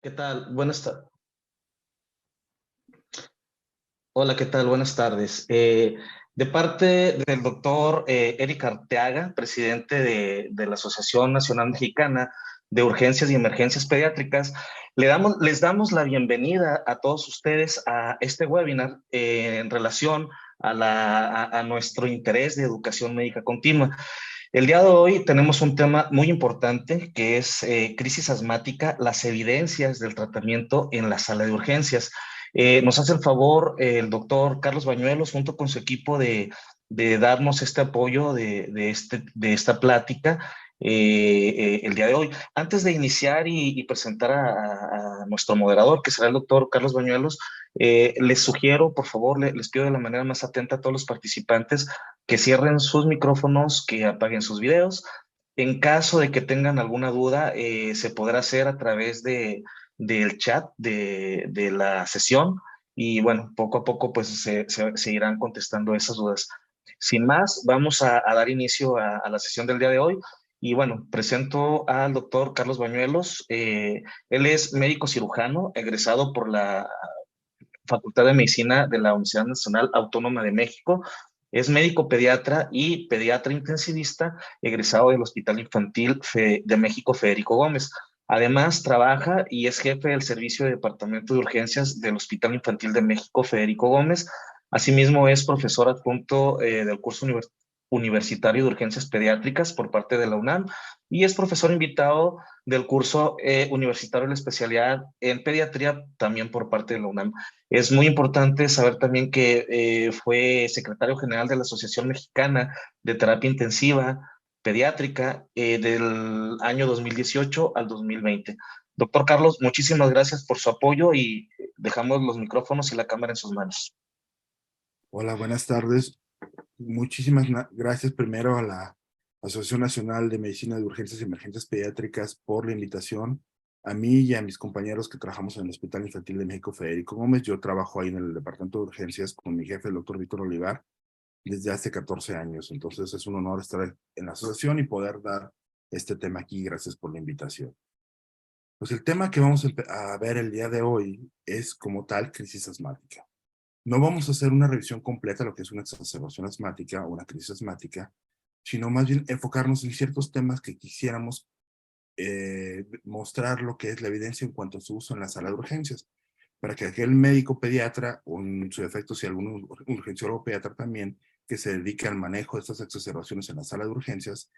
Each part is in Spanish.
¿Qué tal? Hola, ¿qué tal? Buenas tardes. De parte del doctor Eric Arteaga, presidente de la Asociación Nacional Mexicana de Urgencias y Emergencias Pediátricas, les damos la bienvenida a todos ustedes a este webinar en relación a nuestro interés de educación médica continua. El día de hoy tenemos un tema muy importante que es crisis asmática, las evidencias del tratamiento en la sala de urgencias. Nos hace el favor el doctor Carlos Bañuelos junto con su equipo de darnos este apoyo de esta plática el día de hoy. Antes de iniciar y presentar a nuestro moderador, que será el doctor Carlos Bañuelos, les sugiero, por favor, les pido de la manera más atenta a todos los participantes que cierren sus micrófonos, que apaguen sus videos. En caso de que tengan alguna duda, se podrá hacer a través del chat de la sesión y bueno, poco a poco pues se irán contestando esas dudas. Sin más, vamos a dar inicio a la sesión del día de hoy. Y bueno, presento al doctor Carlos Bañuelos. Él es médico cirujano, egresado por la Facultad de Medicina de la Universidad Nacional Autónoma de México. Es médico pediatra y pediatra intensivista, egresado del Hospital Infantil de México Federico Gómez. Además, trabaja y es jefe del Servicio de Departamento de Urgencias del Hospital Infantil de México Federico Gómez. Asimismo, es profesor adjunto del curso universitario de urgencias pediátricas por parte de la UNAM y es profesor invitado del curso universitario de la especialidad en pediatría también por parte de la UNAM. Es muy importante saber también que fue secretario general de la Asociación Mexicana de Terapia Intensiva Pediátrica del año 2018 al 2020. Doctor Carlos, muchísimas gracias por su apoyo y dejamos los micrófonos y la cámara en sus manos. Hola, buenas tardes. Muchísimas gracias primero a la Asociación Nacional de Medicina de Urgencias y Emergencias Pediátricas por la invitación. A mí y a mis compañeros que trabajamos en el Hospital Infantil de México Federico Gómez. Yo trabajo ahí en el Departamento de Urgencias con mi jefe, el doctor Víctor Olivar, desde hace 14 años. Entonces es un honor estar en la asociación y poder dar este tema aquí. Gracias por la invitación. Pues el tema que vamos a ver el día de hoy es como tal crisis asmática. No vamos a hacer una revisión completa de lo que es una exacerbación asmática o una crisis asmática, sino más bien enfocarnos en ciertos temas que quisiéramos mostrar lo que es la evidencia en cuanto a su uso en la sala de urgencias, para que aquel médico pediatra, o en su defecto si algún urgenciólogo pediatra también, que se dedique al manejo de estas exacerbaciones en la sala de urgencias,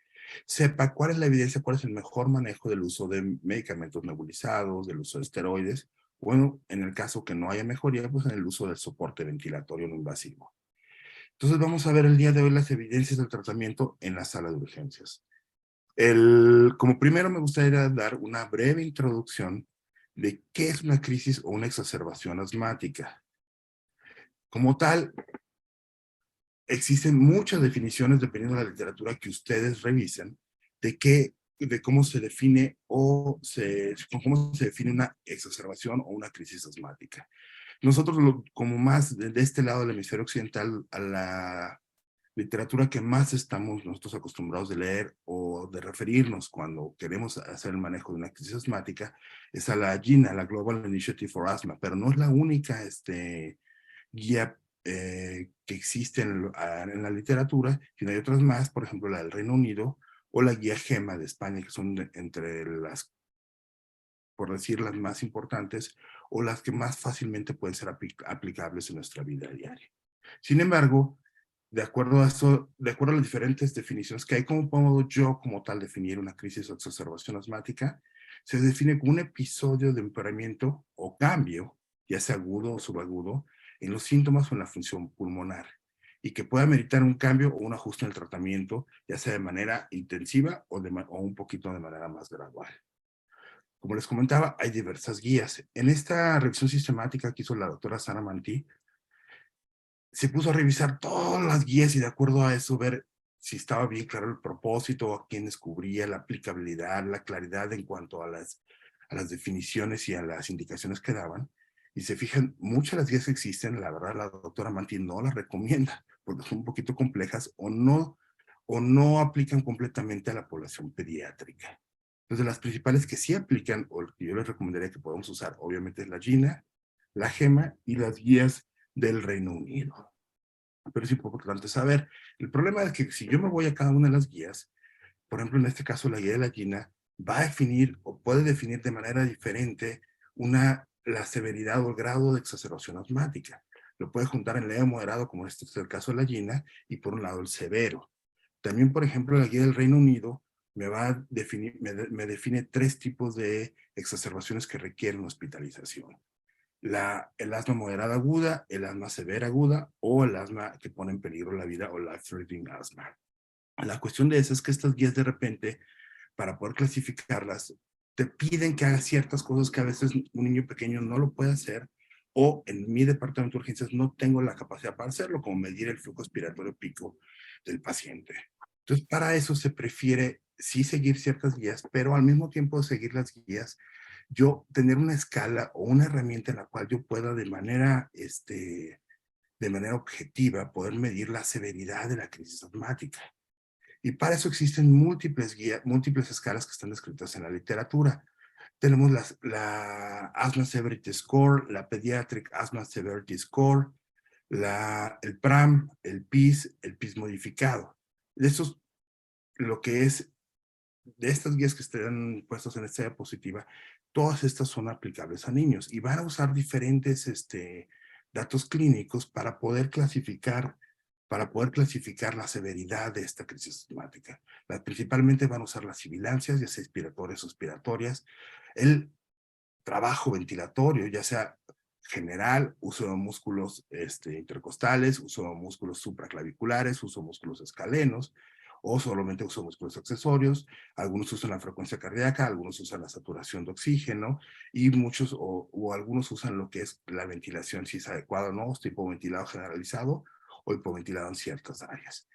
sepa cuál es la evidencia, cuál es el mejor manejo del uso de medicamentos nebulizados, del uso de esteroides, bueno, en el caso que no haya mejoría, pues en el uso del soporte ventilatorio no invasivo. Entonces vamos a ver el día de hoy las evidencias del tratamiento en la sala de urgencias. Como primero me gustaría dar una breve introducción de qué es una crisis o una exacerbación asmática. Como tal, existen muchas definiciones dependiendo de la literatura que ustedes revisen de cómo se define cómo se define una exacerbación o una crisis asmática. Nosotros, como más de este lado del hemisferio occidental, a la literatura que más estamos nosotros acostumbrados de leer o de referirnos cuando queremos hacer el manejo de una crisis asmática es a la GINA, la Global Initiative for Asthma, pero no es la única guía que existe en la literatura, sino hay otras más, por ejemplo la del Reino Unido o la guía GEMA de España, que son entre las, por decir, las más importantes o las que más fácilmente pueden ser aplicables en nuestra vida diaria. Sin embargo, de acuerdo a eso, de acuerdo a las diferentes definiciones que hay, ¿cómo puedo yo como tal definir una crisis o exacerbación asmática? Se define como un episodio de empeoramiento o cambio, ya sea agudo o subagudo, en los síntomas o en la función pulmonar, y que pueda meritar un cambio o un ajuste en el tratamiento, ya sea de manera intensiva o un poquito de manera más gradual. Como les comentaba, hay diversas guías. En esta revisión sistemática que hizo la doctora Sara Mantí, se puso a revisar todas las guías y de acuerdo a eso ver si estaba bien claro el propósito, a quién descubría, la aplicabilidad, la claridad en cuanto a las definiciones y a las indicaciones que daban. Y se fijan, muchas de las guías que existen, la verdad la doctora Manti no las recomienda porque son un poquito complejas o no aplican completamente a la población pediátrica. Entonces, las principales que sí aplican, o que yo les recomendaría que podamos usar, obviamente es la GINA, la GEMA y las guías del Reino Unido. Pero es importante saber, el problema es que si yo me voy a cada una de las guías, por ejemplo, en este caso la guía de la GINA va a definir o puede definir de manera diferente la severidad o el grado de exacerbación asmática. Lo puede juntar en leve moderado, como este es el caso de la GINA, y por un lado el severo. También, por ejemplo, la guía del Reino Unido me va a definir, me define 3 tipos de exacerbaciones que requieren hospitalización. El asma moderada aguda, el asma severa aguda o el asma que pone en peligro la vida o life-threatening asma. La cuestión de eso es que estas guías de repente, para poder clasificarlas, te piden que hagas ciertas cosas que a veces un niño pequeño no lo puede hacer, o en mi departamento de urgencias no tengo la capacidad para hacerlo, como medir el flujo expiratorio pico del paciente. Entonces, para eso se prefiere sí seguir ciertas guías, pero al mismo tiempo de seguir las guías, yo tener una escala o una herramienta en la cual yo pueda de manera objetiva poder medir la severidad de la crisis asmática. Y para eso existen múltiples guías, múltiples escalas que están descritas en la literatura. Tenemos la Asthma Severity Score, la Pediatric Asthma Severity Score, el PRAM, el PIS modificado. De estos, lo que es, de estas guías que están puestas en esta diapositiva, todas estas son aplicables a niños y van a usar diferentes datos clínicos para poder clasificar la severidad de esta crisis asmática. Principalmente van a usar las sibilancias, ya sea expiratorias o expiratorias, el trabajo ventilatorio, ya sea general, uso de músculos intercostales, uso de músculos supraclaviculares, uso de músculos escalenos, o solamente uso de músculos accesorios. Algunos usan la frecuencia cardíaca, algunos usan la saturación de oxígeno, y muchos o algunos usan lo que es la ventilación, si es adecuado o no, hipoventilado generalizado o hipoventilado en ciertas áreas.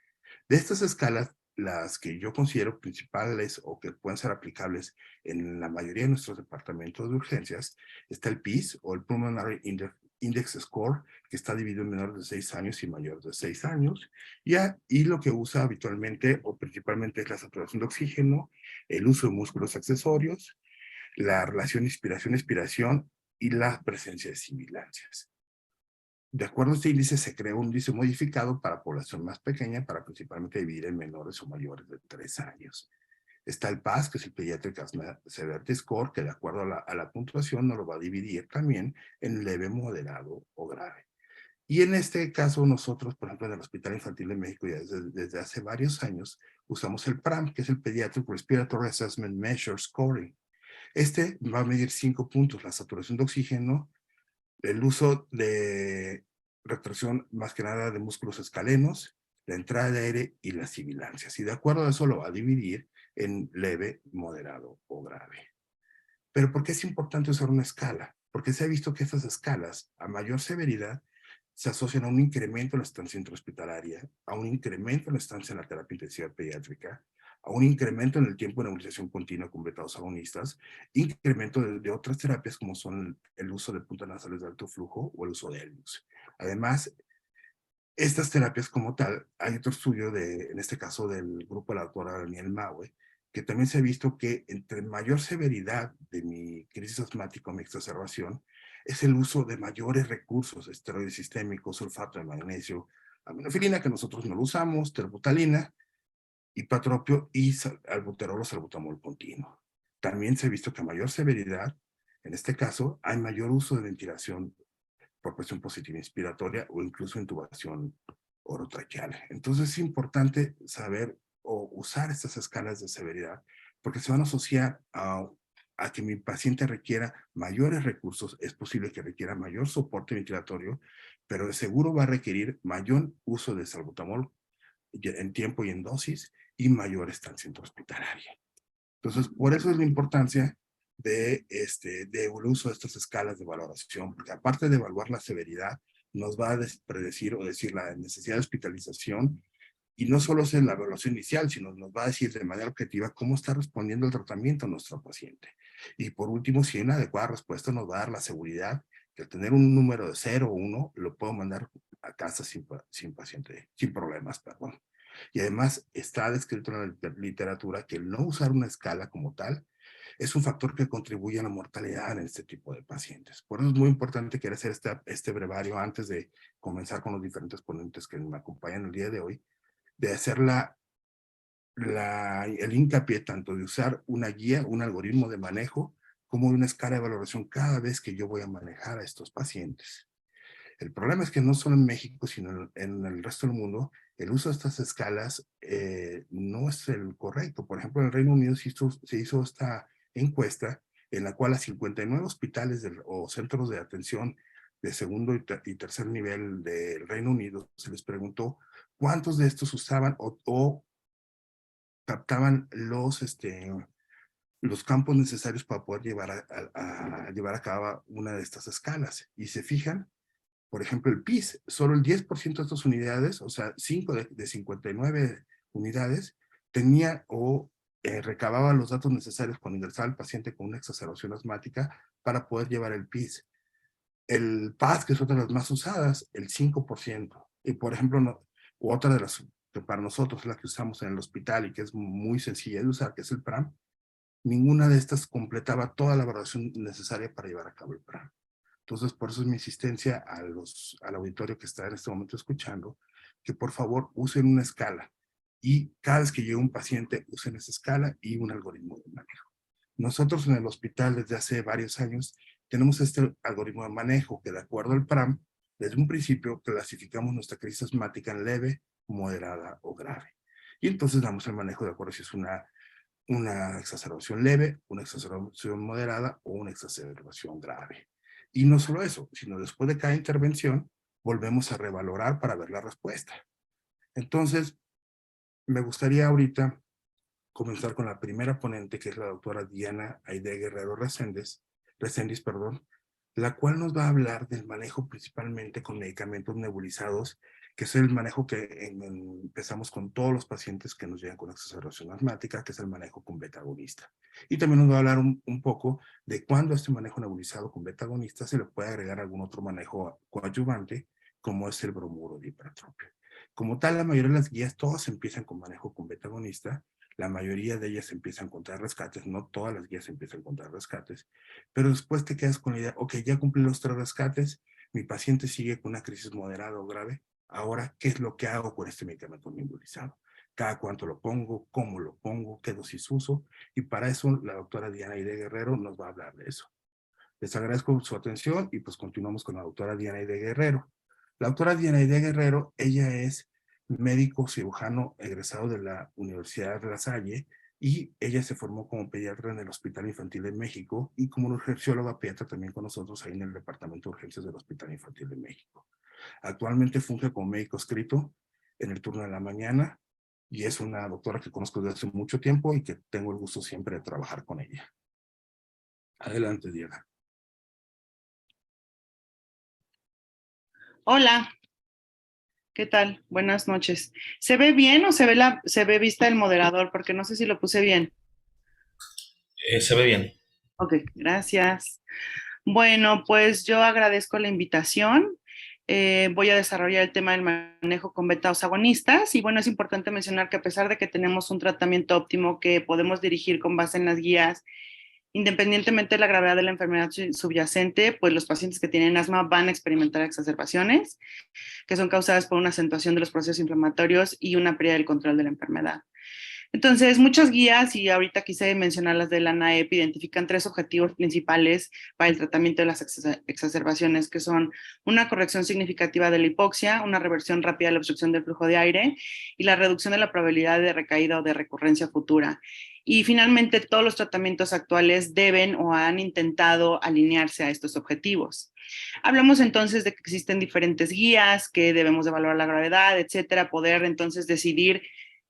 De estas escalas, las que yo considero principales o que pueden ser aplicables en la mayoría de nuestros departamentos de urgencias, está el PIS o el Pulmonary Index Score, que está dividido en menores de 6 años y mayores de 6 años, y lo que usa habitualmente o principalmente es la saturación de oxígeno, el uso de músculos accesorios, la relación inspiración-expiración y la presencia de sibilancias. De acuerdo a este índice, se creó un índice modificado para población más pequeña, para principalmente dividir en menores o mayores de 3 años. Está el PAS, que es el Pediatric Asthma Severity Score, que de acuerdo a la puntuación nos lo va a dividir también en leve, moderado o grave. Y en este caso nosotros, por ejemplo, en el Hospital Infantil de México, ya desde hace varios años, usamos el PRAM, que es el Pediatric Respiratory Assessment Measure Scoring. Este va a medir 5 puntos: la saturación de oxígeno, el uso de retracción más que nada de músculos escalenos, la entrada de aire y las sibilancias. Y de acuerdo a eso lo va a dividir en leve, moderado o grave. Pero ¿por qué es importante usar una escala? Porque se ha visto que estas escalas, a mayor severidad, se asocian a un incremento en la estancia intrahospitalaria, a un incremento en la estancia en la terapia intensiva pediátrica, a un incremento en el tiempo de nebulización continua con betados agonistas, incremento de otras terapias como son el uso de puntas nasales de alto flujo o el uso de Helix. Además, estas terapias como tal, hay otro estudio en este caso del grupo de la doctora Daniel Maue, que también se ha visto que entre mayor severidad de mi crisis asmática o mi exacerbación, es el uso de mayores recursos, esteroides sistémicos, sulfato de magnesio, aminofilina, que nosotros no lo usamos, terbutalina, hipatropio y albuterol o salbutamol continuo. También se ha visto que a mayor severidad, en este caso, hay mayor uso de ventilación por presión positiva inspiratoria o incluso intubación orotraqueal. Entonces es importante saber o usar estas escalas de severidad porque se van a asociar a que mi paciente requiera mayores recursos, es posible que requiera mayor soporte ventilatorio, pero de seguro va a requerir mayor uso de salbutamol en tiempo y en dosis y mayor estancia intrahospitalaria. Entonces, por eso es la importancia del uso de estas escalas de valoración, porque aparte de evaluar la severidad, nos va a predecir o decir la necesidad de hospitalización, y no solo es en la evaluación inicial, sino nos va a decir de manera objetiva cómo está respondiendo el tratamiento a nuestro paciente. Y por último, si hay una adecuada respuesta, nos va a dar la seguridad que al tener un número de 0 o 1, lo puedo mandar a casa sin problemas, Y además está descrito en la literatura que el no usar una escala como tal es un factor que contribuye a la mortalidad en este tipo de pacientes. Por eso es muy importante que hacer este brevario antes de comenzar con los diferentes ponentes que me acompañan el día de hoy, de hacer el hincapié tanto de usar una guía, un algoritmo de manejo, como una escala de valoración cada vez que yo voy a manejar a estos pacientes. El problema es que no solo en México, sino en el resto del mundo, el uso de estas escalas no es el correcto. Por ejemplo, en el Reino Unido se hizo esta encuesta en la cual a 59 hospitales o centros de atención de segundo y tercer nivel del Reino Unido se les preguntó cuántos de estos usaban o captaban los campos necesarios para poder llevar a cabo una de estas escalas. Y se fijan, por ejemplo, el PIS, solo el 10% de estas unidades, o sea, 5 de 59 unidades, tenía o recababa los datos necesarios cuando ingresaba el paciente con una exacerbación asmática para poder llevar el PIS. El PAS, que es otra de las más usadas, el 5%. Y por ejemplo, otra de las que para nosotros es la que usamos en el hospital y que es muy sencilla de usar, que es el PRAM, ninguna de estas completaba toda la valoración necesaria para llevar a cabo el PRAM. Entonces, por eso es mi insistencia al auditorio que está en este momento escuchando, que por favor usen una escala y cada vez que llegue un paciente usen esa escala y un algoritmo de manejo. Nosotros en el hospital desde hace varios años tenemos este algoritmo de manejo que de acuerdo al PRAM, desde un principio clasificamos nuestra crisis asmática en leve, moderada o grave. Y entonces damos el manejo de acuerdo si es una exacerbación leve, una exacerbación moderada o una exacerbación grave. Y no solo eso, sino después de cada intervención, volvemos a revalorar para ver la respuesta. Entonces, me gustaría ahorita comenzar con la primera ponente, que es la doctora Diana Aide Guerrero Reséndiz, la cual nos va a hablar del manejo principalmente con medicamentos nebulizados, que es el manejo que empezamos con todos los pacientes que nos llegan con exacerbación asmática, que es el manejo con beta-agonista. Y también nos va a hablar un poco de cuándo a este manejo nebulizado con beta-agonista se le puede agregar algún otro manejo coadyuvante, como es el bromuro de hipertrofia. Como tal, la mayoría de las guías todas empiezan con manejo con beta-agonista, la mayoría de ellas empiezan a encontrar rescates, no todas las guías empiezan a encontrar rescates, pero después te quedas con la idea, ok, ya cumplí los 3 rescates, mi paciente sigue con una crisis moderada o grave, ahora, ¿qué es lo que hago con este medicamento nebulizado? Cada cuánto lo pongo, cómo lo pongo, qué dosis uso, y para eso la doctora Diana Aide Guerrero nos va a hablar de eso. Les agradezco su atención y pues continuamos con la doctora Diana Aide Guerrero. La doctora Diana Aide Guerrero, ella es médico cirujano egresado de la Universidad de La Salle y ella se formó como pediatra en el Hospital Infantil de México y como urgencióloga pediatra también con nosotros ahí en el Departamento de Urgencias del Hospital Infantil de México. Actualmente funge como médico escrito en el turno de la mañana y es una doctora que conozco desde hace mucho tiempo y que tengo el gusto siempre de trabajar con ella. Adelante, Diana. Hola, ¿qué tal? Buenas noches. ¿Se ve bien o se ve vista el moderador? Porque no sé si lo puse bien. Se ve bien. Ok, gracias. Bueno, pues yo agradezco la invitación. Voy a desarrollar el tema del manejo con beta-2 agonistas y bueno, es importante mencionar que a pesar de que tenemos un tratamiento óptimo que podemos dirigir con base en las guías, independientemente de la gravedad de la enfermedad subyacente, pues los pacientes que tienen asma van a experimentar exacerbaciones que son causadas por una acentuación de los procesos inflamatorios y una pérdida del control de la enfermedad. Entonces, muchas guías, y ahorita quise mencionar las de la ANAEP, identifican 3 objetivos principales para el tratamiento de las exacerbaciones, que son una corrección significativa de la hipoxia, una reversión rápida de la obstrucción del flujo de aire y la reducción de la probabilidad de recaída o de recurrencia futura. Y finalmente, todos los tratamientos actuales deben o han intentado alinearse a estos objetivos. Hablamos entonces de que existen diferentes guías, que debemos de evaluar la gravedad, etcétera, poder entonces decidir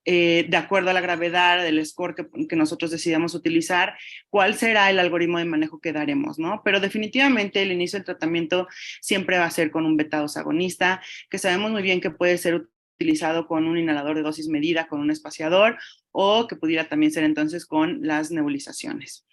de acuerdo a la gravedad del score que nosotros decidamos utilizar, cuál será el algoritmo de manejo que daremos, ¿no? Pero definitivamente el inicio del tratamiento siempre va a ser con un beta-2 agonista, que sabemos muy bien que puede ser utilizado con un inhalador de dosis medida, con un espaciador, o que pudiera también ser entonces con las nebulizaciones.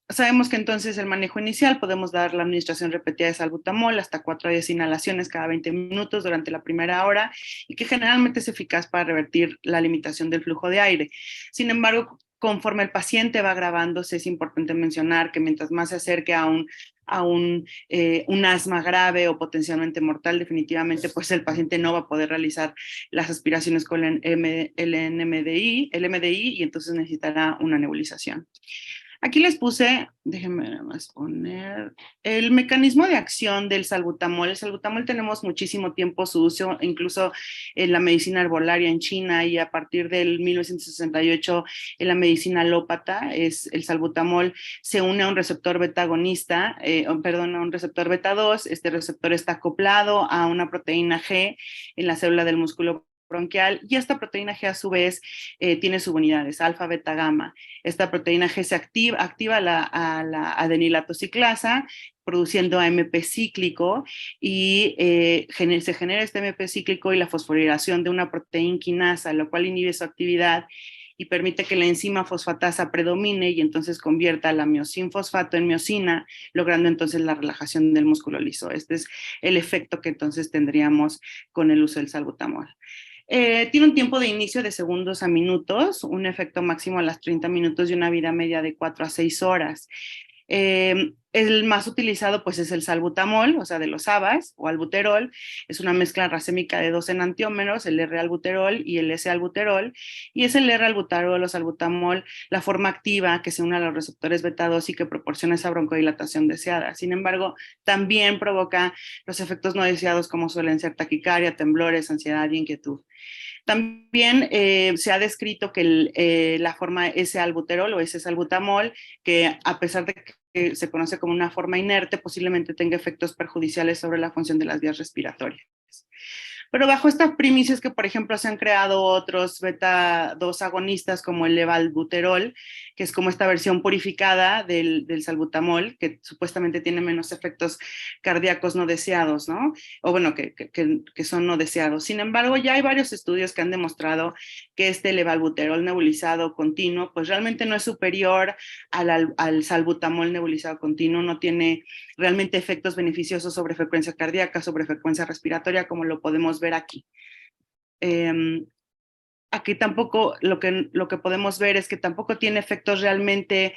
Sabemos que entonces el manejo inicial podemos dar la administración repetida de salbutamol hasta 4 a 10 inhalaciones cada 20 minutos durante la primera hora y que generalmente es eficaz para revertir la limitación del flujo de aire. Sin embargo, Conforme el paciente va agravándose, es importante mencionar que mientras más se acerque a un asma grave o potencialmente mortal, definitivamente pues el paciente no va a poder realizar las aspiraciones con el MDI y entonces necesitará una nebulización. Aquí les puse, déjenme nada más poner, el mecanismo de acción del salbutamol. El salbutamol tenemos muchísimo tiempo su uso, incluso en la medicina herbolaria en China, y a partir del 1968 en la medicina alópata, el salbutamol se une a un receptor beta agonista, a un receptor beta 2. Este receptor está acoplado a una proteína G en la célula del músculo bronquial, y esta proteína G a su vez tiene subunidades, alfa, beta, gamma. Esta proteína G se activa a la adenilatociclasa, produciendo AMP cíclico, y se genera este AMP cíclico y la fosforilación de una proteína quinasa, lo cual inhibe su actividad y permite que la enzima fosfatasa predomine y entonces convierta la miosin fosfato en miosina, logrando entonces la relajación del músculo liso. Este es el efecto que entonces tendríamos con el uso del salbutamol. Tiene un tiempo de inicio de segundos a minutos, un efecto máximo a las 30 minutos y una vida media de 4 a 6 horas. El más utilizado pues es el salbutamol, o sea, de los ABAs o albuterol. Es una mezcla racémica de dos enantiómeros, el R-albuterol y el S-albuterol, y es el R-albuterol o salbutamol la forma activa que se une a los receptores beta 2 y que proporciona esa broncodilatación deseada. Sin embargo, también provoca los efectos no deseados, como suelen ser taquicardia, temblores, ansiedad y inquietud. También se ha descrito que la forma S-albuterol o S-salbutamol, que a pesar de que se conoce como una forma inerte, posiblemente tenga efectos perjudiciales sobre la función de las vías respiratorias. Pero bajo esta premisa es que, por ejemplo, se han creado otros beta 2 agonistas como el levalbuterol, que es como esta versión purificada del salbutamol, que supuestamente tiene menos efectos cardíacos no deseados, ¿no? O bueno, que son no deseados. Sin embargo, ya hay varios estudios que han demostrado que este levalbuterol nebulizado continuo, pues realmente no es superior al salbutamol nebulizado continuo, no tiene realmente efectos beneficiosos sobre frecuencia cardíaca, sobre frecuencia respiratoria, como lo podemos ver aquí. Aquí tampoco lo que podemos ver es que tampoco tiene efectos realmente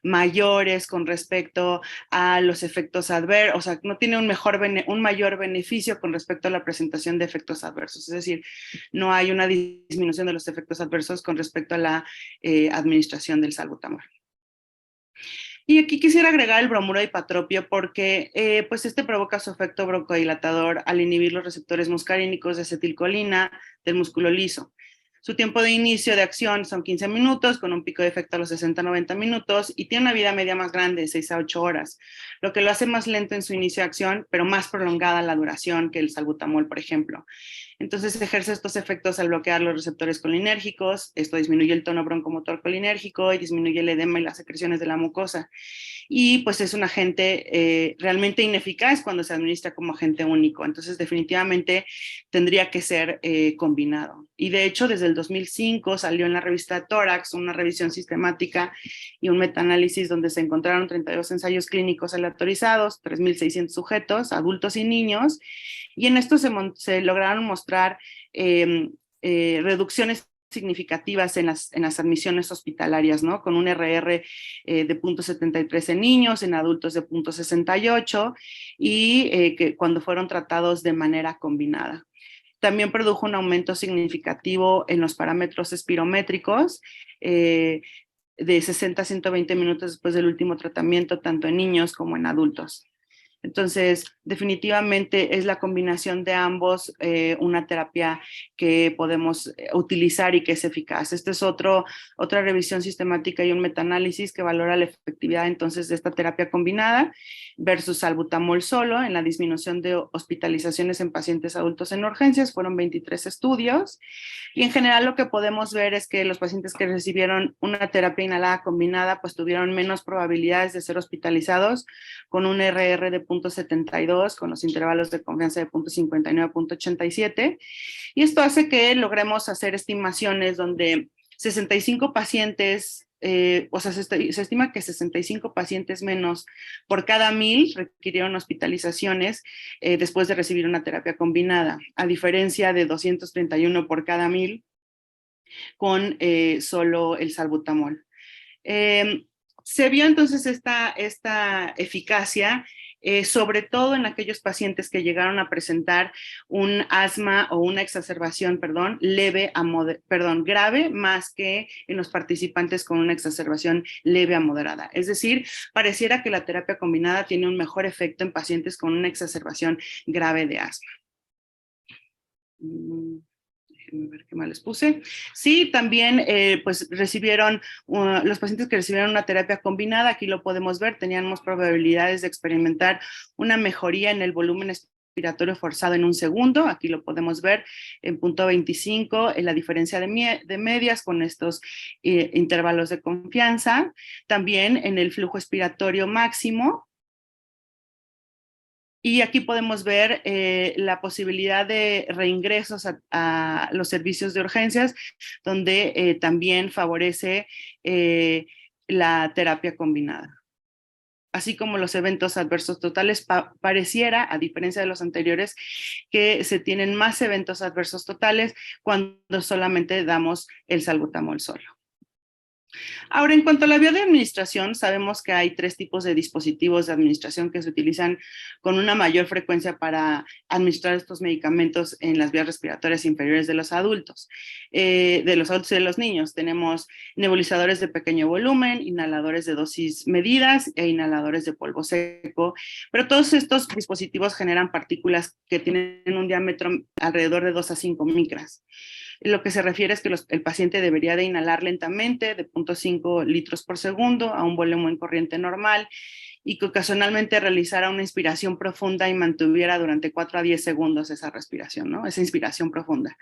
mayores con respecto a los efectos adversos, o sea, no tiene un mayor beneficio con respecto a la presentación de efectos adversos, es decir, no hay una disminución de los efectos adversos con respecto a la administración del salbutamol. Y aquí quisiera agregar el bromuro de hipatropio porque pues este provoca su efecto broncodilatador al inhibir los receptores muscarínicos de acetilcolina del músculo liso. Su tiempo de inicio de acción son 15 minutos, con un pico de efecto a los 60-90 minutos, y tiene una vida media más grande, 6 a 8 horas, lo que lo hace más lento en su inicio de acción, pero más prolongada la duración que el salbutamol, por ejemplo. Entonces ejerce estos efectos al bloquear los receptores colinérgicos. Esto disminuye el tono broncomotor colinérgico y disminuye el edema y las secreciones de la mucosa. Y pues es un agente realmente ineficaz cuando se administra como agente único. Entonces definitivamente tendría que ser combinado. Y de hecho desde el 2005 salió en la revista Tórax una revisión sistemática y un metaanálisis donde se encontraron 32 ensayos clínicos aleatorizados, 3.600 sujetos, adultos y niños, y en esto se lograron mostrar reducciones significativas en las admisiones hospitalarias, ¿no? Con un RR de 0.73 en niños, en adultos de 0.68, y que cuando fueron tratados de manera combinada. También produjo un aumento significativo en los parámetros espirométricos de 60 a 120 minutos después del último tratamiento, tanto en niños como en adultos. Entonces, definitivamente es la combinación de ambos una terapia que podemos utilizar y que es eficaz. Esta es otra revisión sistemática y un metaanálisis que valora la efectividad entonces de esta terapia combinada versus salbutamol solo en la disminución de hospitalizaciones en pacientes adultos en urgencias. Fueron 23 estudios y en general lo que podemos ver es que los pacientes que recibieron una terapia inhalada combinada pues tuvieron menos probabilidades de ser hospitalizados con un RR de 0.72, con los intervalos de confianza de 0.59 a 0.87, y esto hace que logremos hacer estimaciones donde 65 pacientes, o sea, se estima que 65 pacientes menos por cada 1,000 requirieron hospitalizaciones después de recibir una terapia combinada, a diferencia de 231 por cada 1,000 con solo el salbutamol. Se vio entonces esta eficacia, sobre todo en aquellos pacientes que llegaron a presentar un asma o una exacerbación, grave, más que en los participantes con una exacerbación leve a moderada. Es decir, pareciera que la terapia combinada tiene un mejor efecto en pacientes con una exacerbación grave de asma. Déjenme ver qué más les puse. Sí, también pues recibieron, los pacientes que recibieron una terapia combinada, aquí lo podemos ver, tenían más probabilidades de experimentar una mejoría en el volumen expiratorio forzado en un segundo, aquí lo podemos ver en punto 25, en la diferencia de medias con estos intervalos de confianza, también en el flujo expiratorio máximo. Y aquí podemos ver la posibilidad de reingresos a los servicios de urgencias, donde también favorece la terapia combinada. Así como los eventos adversos totales, pareciera, a diferencia de los anteriores, que se tienen más eventos adversos totales cuando solamente damos el salbutamol solo. Ahora, en cuanto a la vía de administración, sabemos que hay 3 tipos de dispositivos de administración que se utilizan con una mayor frecuencia para administrar estos medicamentos en las vías respiratorias inferiores de los adultos. De los adultos y de los niños. Tenemos nebulizadores de pequeño volumen, inhaladores de dosis medidas e inhaladores de polvo seco, pero todos estos dispositivos generan partículas que tienen un diámetro alrededor de 2 a 5 micras. Lo que se refiere es que el paciente debería de inhalar lentamente de 0.5 litros por segundo a un volumen corriente normal y que ocasionalmente realizara una inspiración profunda y mantuviera durante 4 a 10 segundos esa respiración, ¿no? Esa inspiración profunda.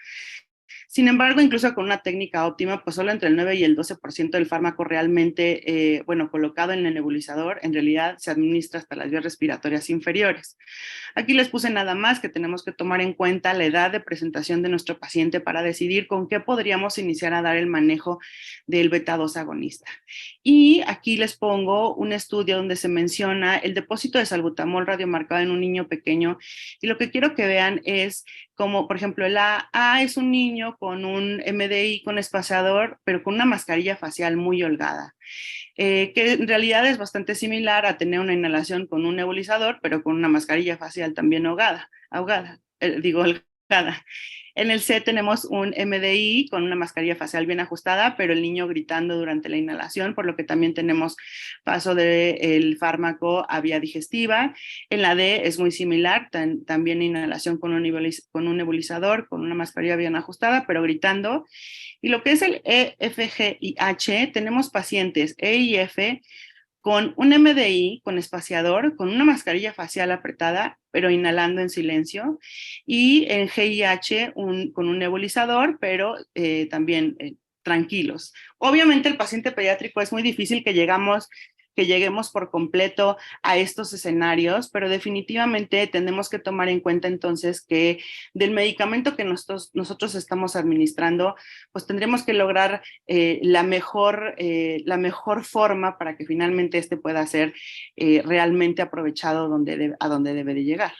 Sin embargo, incluso con una técnica óptima, pues solo entre el 9 y el 12% del fármaco realmente, colocado en el nebulizador, en realidad se administra hasta las vías respiratorias inferiores. Aquí les puse nada más que tenemos que tomar en cuenta la edad de presentación de nuestro paciente para decidir con qué podríamos iniciar a dar el manejo del beta-2 agonista. Y aquí les pongo un estudio donde se menciona el depósito de salbutamol radiomarcado en un niño pequeño. Y lo que quiero que vean es como, por ejemplo, el A es un niño con un MDI con espaciador, pero con una mascarilla facial muy holgada. Que en realidad es bastante similar a tener una inhalación con un nebulizador, pero con una mascarilla facial también holgada. En el C tenemos un MDI con una mascarilla facial bien ajustada, pero el niño gritando durante la inhalación, por lo que también tenemos paso del fármaco a vía digestiva. En la D es muy similar, también inhalación con un nebulizador, con una mascarilla bien ajustada, pero gritando. Y lo que es el E, F, G y H, tenemos pacientes E y F con un MDI, con espaciador, con una mascarilla facial apretada, pero inhalando en silencio, y en G y H con un nebulizador, pero también tranquilos. Obviamente el paciente pediátrico es muy difícil que lleguemos por completo a estos escenarios, pero definitivamente tenemos que tomar en cuenta entonces que del medicamento que nosotros estamos administrando, pues tendremos que lograr la mejor forma para que finalmente este pueda ser realmente aprovechado a donde debe de llegar.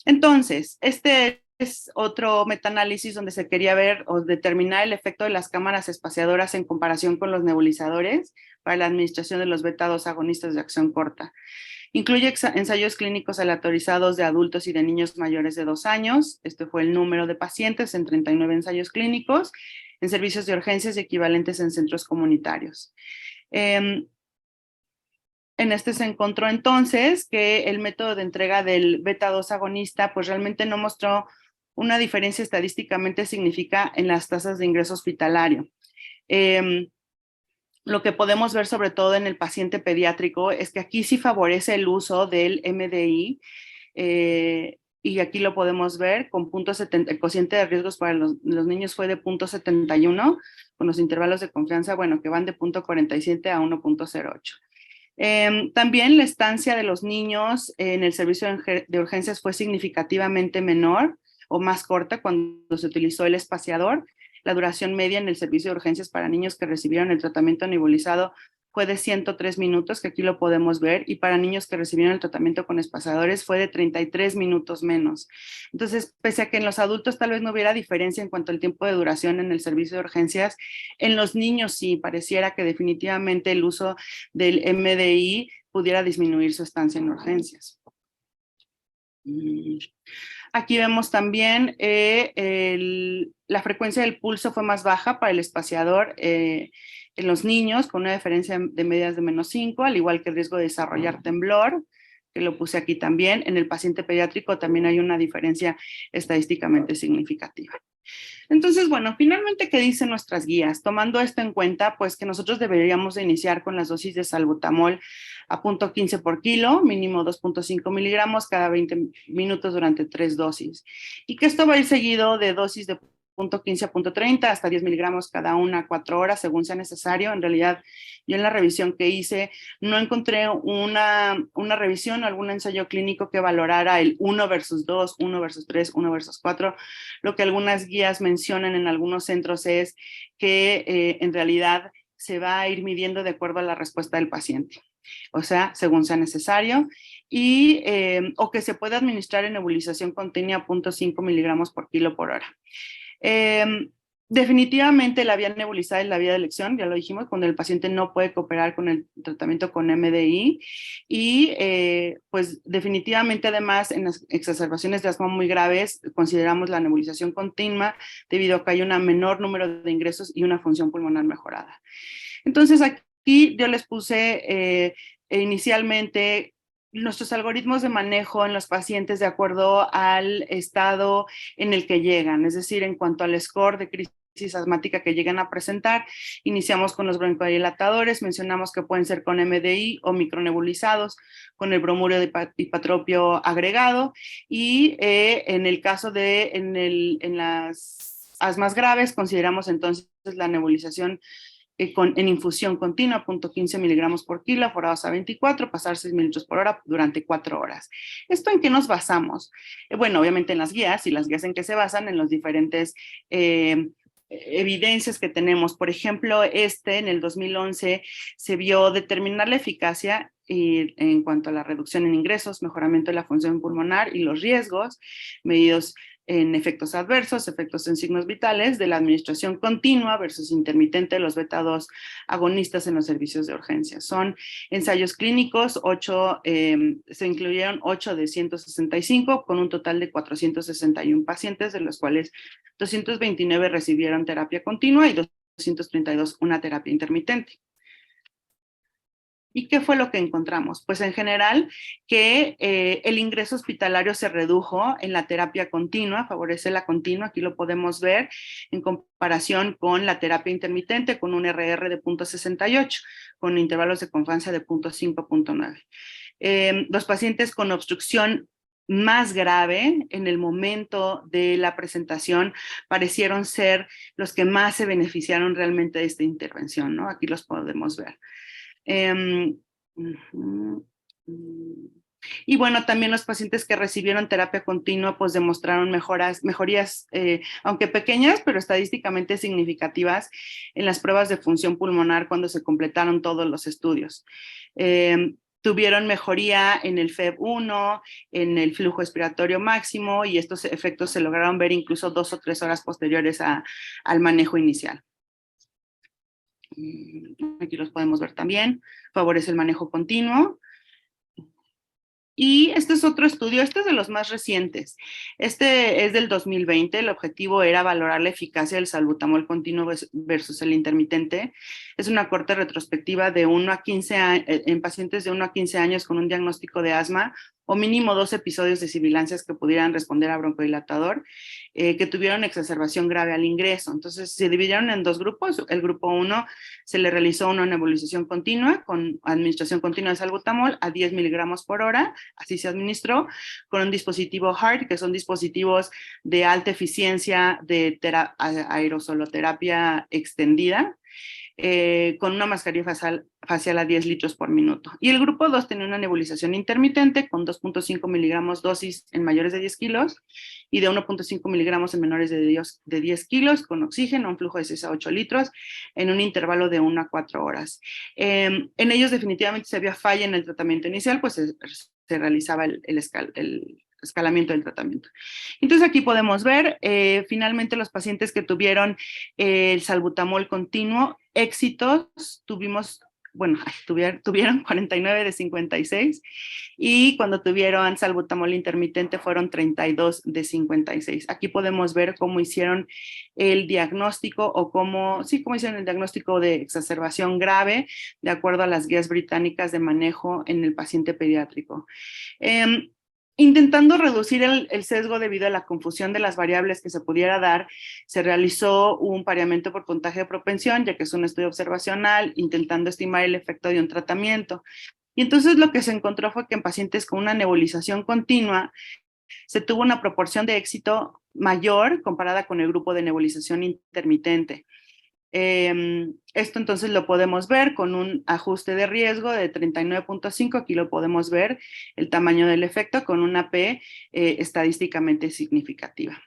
Entonces, este es otro metaanálisis donde se quería ver o determinar el efecto de las cámaras espaciadoras en comparación con los nebulizadores para la administración de los beta-2 agonistas de acción corta. Incluye ensayos clínicos aleatorizados de adultos y de niños mayores de 2 años. Este fue el número de pacientes en 39 ensayos clínicos, en servicios de urgencias y equivalentes en centros comunitarios. En este se encontró entonces que el método de entrega del beta-2 agonista pues realmente no mostró una diferencia estadísticamente significativa en las tasas de ingreso hospitalario. Lo que podemos ver sobre todo en el paciente pediátrico es que aquí sí favorece el uso del MDI, y aquí lo podemos ver con el cociente de riesgos para los niños fue de 0.71, con los intervalos de confianza, bueno, que van de 0.47 a 1.08. También la estancia de los niños en el servicio de urgencias fue significativamente menor o más corta cuando se utilizó el espaciador. La duración media en el servicio de urgencias para niños que recibieron el tratamiento nebulizado fue de 103 minutos, que aquí lo podemos ver, y para niños que recibieron el tratamiento con espaciadores fue de 33 minutos menos. Entonces, pese a que en los adultos tal vez no hubiera diferencia en cuanto al tiempo de duración en el servicio de urgencias, en los niños sí, pareciera que definitivamente el uso del MDI pudiera disminuir su estancia en urgencias. Aquí vemos también la frecuencia del pulso fue más baja para el espaciador en los niños, con una diferencia de medias de -5, al igual que el riesgo de desarrollar temblor, que lo puse aquí también. En el paciente pediátrico también hay una diferencia estadísticamente significativa. Entonces, bueno, finalmente, ¿qué dicen nuestras guías? Tomando esto en cuenta, pues que nosotros deberíamos de iniciar con las dosis de salbutamol a 0.15 por kilo, mínimo 2.5 miligramos cada 20 minutos durante 3 dosis. Y que esto va a ir seguido de dosis de 0.15 a 0.30 hasta 10 miligramos cada 1 a 4 horas, según sea necesario. En realidad, yo en la revisión que hice no encontré una revisión o algún ensayo clínico que valorara el 1 versus 2, 1 versus 3, 1 versus 4. Lo que algunas guías mencionan en algunos centros es que en realidad se va a ir midiendo de acuerdo a la respuesta del paciente, o sea, según sea necesario, y, o que se puede administrar en nebulización continua a 0.5 miligramos por kilo por hora. Definitivamente la vía nebulizada es la vía de elección, ya lo dijimos, cuando el paciente no puede cooperar con el tratamiento con MDI, y pues definitivamente además en las exacerbaciones de asma muy graves consideramos la nebulización continua debido a que hay un menor número de ingresos y una función pulmonar mejorada. Entonces aquí yo les puse inicialmente nuestros algoritmos de manejo en los pacientes de acuerdo al estado en el que llegan, es decir, en cuanto al score de crisis asmática que llegan a presentar. Iniciamos con los broncodilatadores, mencionamos que pueden ser con MDI o micronebulizados, con el bromuro de hipatropio agregado, y en el caso de, en las asmas graves, consideramos entonces la nebulización en infusión continua, 0.15 miligramos por kilo, forados a 24, pasar 6 minutos por hora durante 4 horas. ¿Esto en qué nos basamos? Bueno, obviamente en las guías, y las guías en que se basan en los diferentes evidencias que tenemos. Por ejemplo, en el 2011 se vio determinar la eficacia en cuanto a la reducción en ingresos, mejoramiento de la función pulmonar y los riesgos medidos en efectos adversos, efectos en signos vitales de la administración continua versus intermitente de los beta-2 agonistas en los servicios de urgencia. Son ensayos clínicos, se incluyeron 8 de 165 con un total de 461 pacientes, de los cuales 229 recibieron terapia continua y 232 una terapia intermitente. ¿Y qué fue lo que encontramos? Pues en general que el ingreso hospitalario se redujo en la terapia continua, favorece la continua, aquí lo podemos ver, en comparación con la terapia intermitente, con un RR de 0.68, con intervalos de confianza de 0.5 a 0.9. Los pacientes con obstrucción más grave en el momento de la presentación parecieron ser los que más se beneficiaron realmente de esta intervención, ¿no? Aquí los podemos ver. Y bueno, también los pacientes que recibieron terapia continua pues demostraron mejorías, aunque pequeñas, pero estadísticamente significativas en las pruebas de función pulmonar cuando se completaron todos los estudios. Tuvieron mejoría en el FEV1, en el flujo expiratorio máximo, y estos efectos se lograron ver incluso 2 o 3 horas posteriores al manejo inicial. Aquí los podemos ver también, favorece el manejo continuo. Y este es otro estudio, este es de los más recientes. Este es del 2020, el objetivo era valorar la eficacia del salbutamol continuo versus el intermitente. Es una corte retrospectiva de 1 a 15 en pacientes de 1 a 15 años con un diagnóstico de asma o mínimo 2 episodios de sibilancias que pudieran responder a broncodilatador, que tuvieron exacerbación grave al ingreso. Entonces se dividieron en 2 grupos. El grupo 1 se le realizó una nebulización continua con administración continua de salbutamol a 10 miligramos por hora, así se administró, con un dispositivo HART, que son dispositivos de alta eficiencia de aerosoloterapia extendida. con una mascarilla facial a 10 litros por minuto. Y el grupo 2 tenía una nebulización intermitente con 2.5 miligramos dosis en mayores de 10 kilos y de 1.5 miligramos en menores de 10 kilos con oxígeno, un flujo de 6 a 8 litros en un intervalo de 1 a 4 horas. En ellos definitivamente se había falla en el tratamiento inicial, pues se realizaba el escalamiento del tratamiento. Entonces aquí podemos ver finalmente los pacientes que tuvieron el salbutamol continuo, éxitos, tuvieron 49 de 56 y cuando tuvieron salbutamol intermitente fueron 32 de 56. Aquí podemos ver cómo hicieron el diagnóstico o cómo hicieron el diagnóstico de exacerbación grave de acuerdo a las guías británicas de manejo en el paciente pediátrico. Intentando reducir el sesgo debido a la confusión de las variables que se pudiera dar, se realizó un pareamiento por puntaje de propensión, ya que es un estudio observacional, intentando estimar el efecto de un tratamiento. Y entonces lo que se encontró fue que en pacientes con una nebulización continua se tuvo una proporción de éxito mayor comparada con el grupo de nebulización intermitente. Esto entonces lo podemos ver con un ajuste de riesgo de 39.5, aquí lo podemos ver el tamaño del efecto con una P estadísticamente significativa.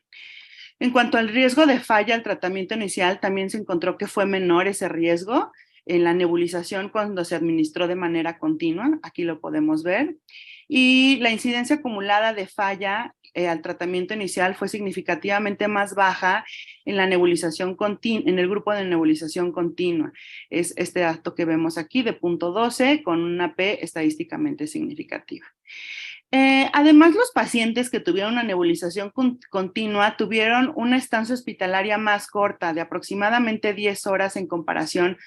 En cuanto al riesgo de falla al tratamiento inicial, también se encontró que fue menor ese riesgo en la nebulización cuando se administró de manera continua, aquí lo podemos ver, y la incidencia acumulada de falla al tratamiento inicial fue significativamente más baja en la nebulización en el grupo de nebulización continua. Es este dato que vemos aquí de 0.12 con una P estadísticamente significativa. Además, los pacientes que tuvieron una nebulización continua tuvieron una estancia hospitalaria más corta, de aproximadamente 10 horas en comparación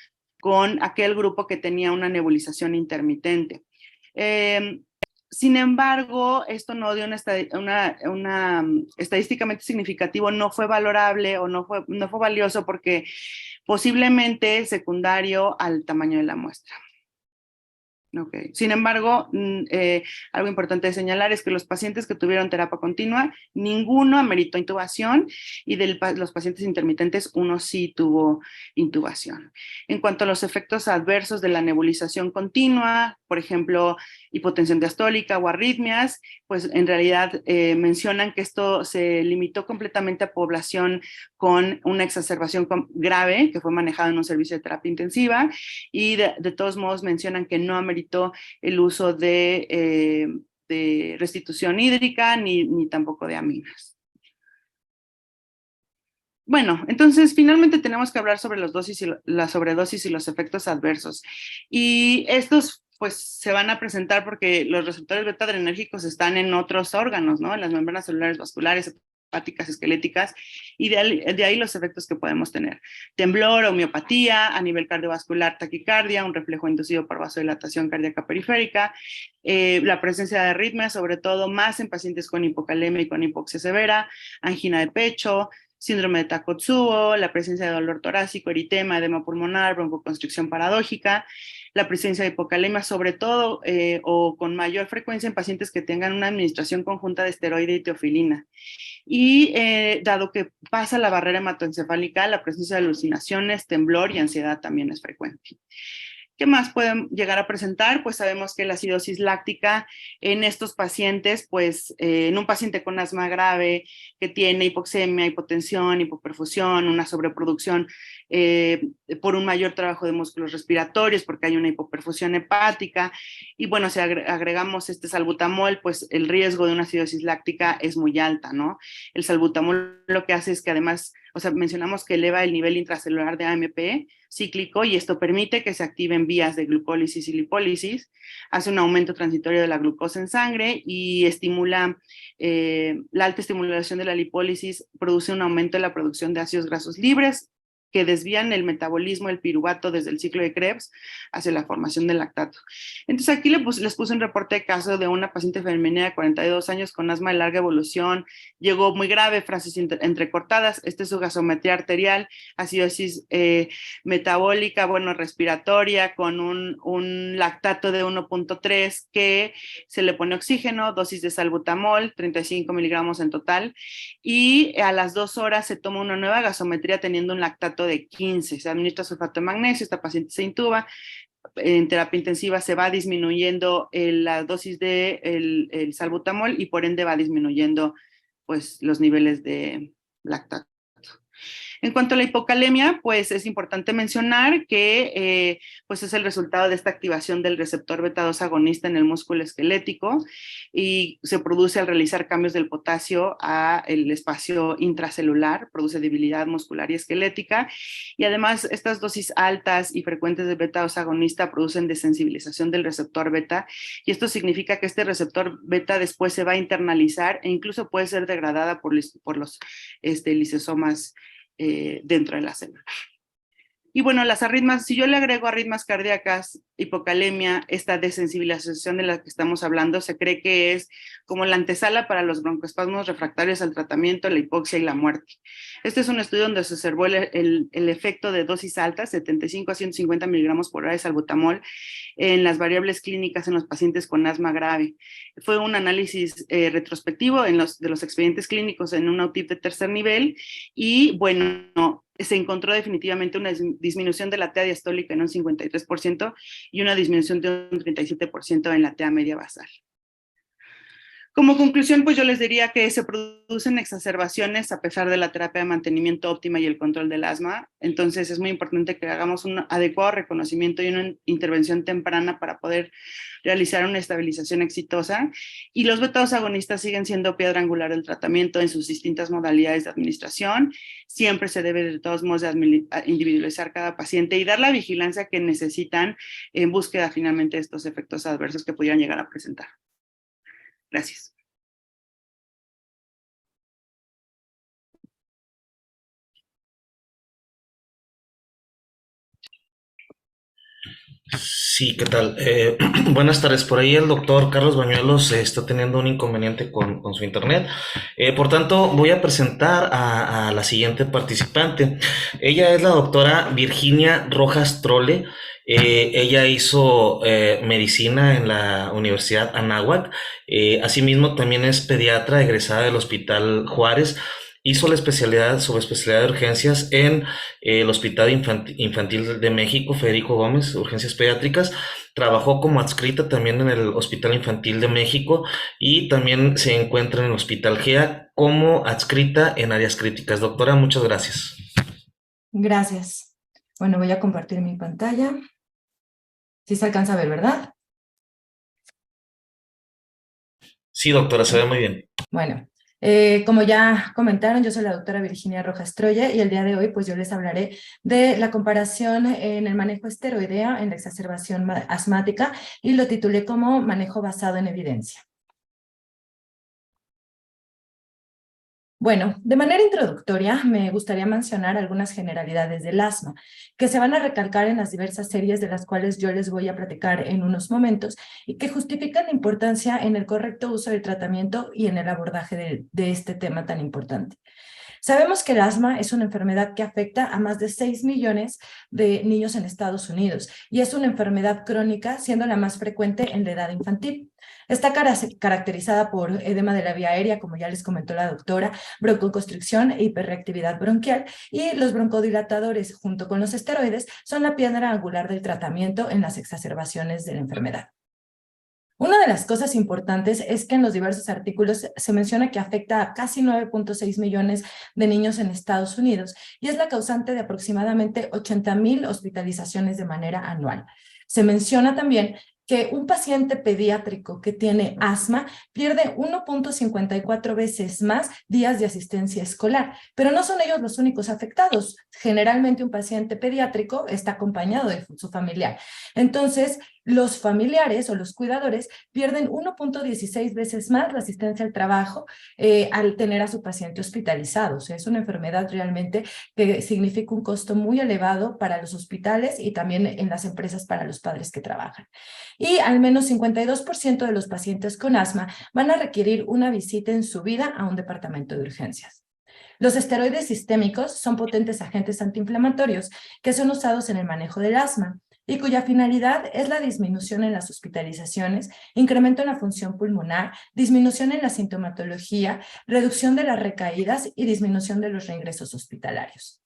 con aquel grupo que tenía una nebulización intermitente. Sin embargo, esto no dio una estadísticamente significativo, no fue valorable o no fue valioso porque posiblemente secundario al tamaño de la muestra. Okay. Sin embargo, algo importante de señalar es que los pacientes que tuvieron terapia continua, ninguno ameritó intubación y de los pacientes intermitentes, uno sí tuvo intubación. En cuanto a los efectos adversos de la nebulización continua, por ejemplo, hipotensión diastólica o arritmias, pues en realidad mencionan que esto se limitó completamente a población con una exacerbación grave, que fue manejada en un servicio de terapia intensiva, y de todos modos mencionan que no ameritó el uso de restitución hídrica ni tampoco de aminas. Bueno, entonces finalmente tenemos que hablar sobre la sobredosis y los efectos adversos. Y estos pues se van a presentar porque los receptores beta adrenérgicos están en otros órganos, ¿no? En las membranas celulares vasculares, hepáticas, esqueléticas, y de ahí los efectos que podemos tener. Temblor, homeopatía, a nivel cardiovascular, taquicardia, un reflejo inducido por vasodilatación cardíaca periférica, la presencia de arritmias, sobre todo más en pacientes con hipocalemia y con hipoxia severa, angina de pecho, síndrome de Takotsubo, la presencia de dolor torácico, eritema, edema pulmonar, broncoconstricción paradójica, la presencia de hipocalemia, sobre todo o con mayor frecuencia en pacientes que tengan una administración conjunta de esteroide y teofilina. Y dado que pasa la barrera hematoencefálica, la presencia de alucinaciones, temblor y ansiedad también es frecuente. ¿Qué más pueden llegar a presentar? Pues sabemos que la acidosis láctica en estos pacientes, pues en un paciente con asma grave que tiene hipoxemia, hipotensión, hipoperfusión, una sobreproducción por un mayor trabajo de músculos respiratorios, porque hay una hipoperfusión hepática, y bueno, si agregamos este salbutamol, pues el riesgo de una acidosis láctica es muy alta, ¿no? El salbutamol lo que hace es que además, o sea, mencionamos que eleva el nivel intracelular de AMP cíclico y esto permite que se activen vías de glucólisis y lipólisis, hace un aumento transitorio de la glucosa en sangre y estimula, la alta estimulación de la lipólisis produce un aumento de la producción de ácidos grasos libres que desvían el metabolismo del piruvato desde el ciclo de Krebs hacia la formación del lactato. Entonces aquí les puse un reporte de caso de una paciente femenina de 42 años con asma de larga evolución, llegó muy grave, frases entrecortadas, esta es su gasometría arterial, acidosis metabólica, bueno, respiratoria, con un lactato de 1.3 que se le pone oxígeno, dosis de salbutamol, 35 miligramos en total, y a las 2 horas se toma una nueva gasometría teniendo un lactato sulfato de 15. Se administra sulfato de magnesio, esta paciente se intuba. En terapia intensiva se va disminuyendo la dosis de el salbutamol y por ende va disminuyendo pues, los niveles de lactato. En cuanto a la hipocalemia, pues es importante mencionar que pues es el resultado de esta activación del receptor beta-2 agonista en el músculo esquelético y se produce al realizar cambios del potasio al espacio intracelular, produce debilidad muscular y esquelética, y además estas dosis altas y frecuentes de beta-2 agonista producen desensibilización del receptor beta, y esto significa que este receptor beta después se va a internalizar e incluso puede ser degradada por los lisosomas dentro de la célula. Y bueno, las arritmias, si yo le agrego arritmias cardíacas, hipocalemia, esta desensibilización de la que estamos hablando, se cree que es como la antesala para los broncoespasmos refractarios al tratamiento, la hipoxia y la muerte. Este es un estudio donde se observó el efecto de dosis altas, 75 a 150 miligramos por hora de salbutamol, en las variables clínicas en los pacientes con asma grave. Fue un análisis retrospectivo de los expedientes clínicos en un AUTIP de tercer nivel y bueno, se encontró definitivamente una disminución de la TA diastólica en un 53% y una disminución de un 37% en la TA media basal. Como conclusión, pues yo les diría que se producen exacerbaciones a pesar de la terapia de mantenimiento óptima y el control del asma. Entonces es muy importante que hagamos un adecuado reconocimiento y una intervención temprana para poder realizar una estabilización exitosa. Y los beta-2 agonistas siguen siendo piedra angular del tratamiento en sus distintas modalidades de administración. Siempre se debe de todos modos individualizar cada paciente y dar la vigilancia que necesitan en búsqueda finalmente de estos efectos adversos que pudieran llegar a presentar. Gracias. Sí, ¿qué tal? Buenas tardes. Por ahí el doctor Carlos Bañuelos está teniendo un inconveniente con su internet. Por tanto, voy a presentar a la siguiente participante. Ella es la doctora Virginia Rojas Trole. Ella hizo medicina en la Universidad Anáhuac. Asimismo, también es pediatra egresada del Hospital Juárez. Hizo la subespecialidad de urgencias en el Hospital Infantil de México, Federico Gómez, urgencias pediátricas. Trabajó como adscrita también en el Hospital Infantil de México y también se encuentra en el Hospital GEA como adscrita en áreas críticas. Doctora, muchas gracias. Gracias. Bueno, voy a compartir mi pantalla. Sí se alcanza a ver, ¿verdad? Sí, doctora, se ve muy bien. Bueno, como ya comentaron, yo soy la doctora Virginia Rojas Trolle y el día de hoy pues yo les hablaré de la comparación en el manejo esteroidea en la exacerbación asmática y lo titulé como manejo basado en evidencia. Bueno, de manera introductoria me gustaría mencionar algunas generalidades del asma que se van a recalcar en las diversas series de las cuales yo les voy a platicar en unos momentos y que justifican la importancia en el correcto uso del tratamiento y en el abordaje de este tema tan importante. Sabemos que el asma es una enfermedad que afecta a más de 6 millones de niños en Estados Unidos y es una enfermedad crónica, siendo la más frecuente en la edad infantil. Está caracterizada por edema de la vía aérea, como ya les comentó la doctora, broncoconstricción e hiperreactividad bronquial, y los broncodilatadores junto con los esteroides son la piedra angular del tratamiento en las exacerbaciones de la enfermedad. Una de las cosas importantes es que en los diversos artículos se menciona que afecta a casi 9.6 millones de niños en Estados Unidos y es la causante de aproximadamente 80,000 hospitalizaciones de manera anual. Se menciona también que un paciente pediátrico que tiene asma pierde 1.54 veces más días de asistencia escolar, pero no son ellos los únicos afectados. Generalmente un paciente pediátrico está acompañado de su familiar. Entonces, los familiares o los cuidadores pierden 1.16 veces más la asistencia al trabajo al tener a su paciente hospitalizado. O sea, es una enfermedad realmente que significa un costo muy elevado para los hospitales y también en las empresas para los padres que trabajan. Y al menos 52% de los pacientes con asma van a requerir una visita en su vida a un departamento de urgencias. Los esteroides sistémicos son potentes agentes antiinflamatorios que son usados en el manejo del asma y cuya finalidad es la disminución en las hospitalizaciones, incremento en la función pulmonar, disminución en la sintomatología, reducción de las recaídas y disminución de los reingresos hospitalarios.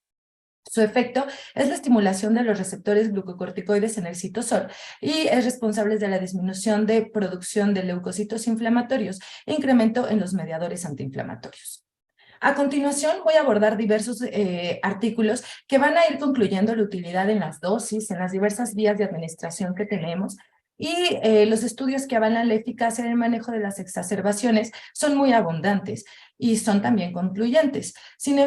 Su efecto es la estimulación de los receptores glucocorticoides en el citosol y es responsable de la disminución de producción de leucocitos inflamatorios e incremento en los mediadores antiinflamatorios. A continuación voy a abordar diversos artículos que van a ir concluyendo la utilidad en las dosis, en las diversas vías de administración que tenemos, y los estudios que avalan la eficacia en el manejo de las exacerbaciones son muy abundantes y son también concluyentes. Sin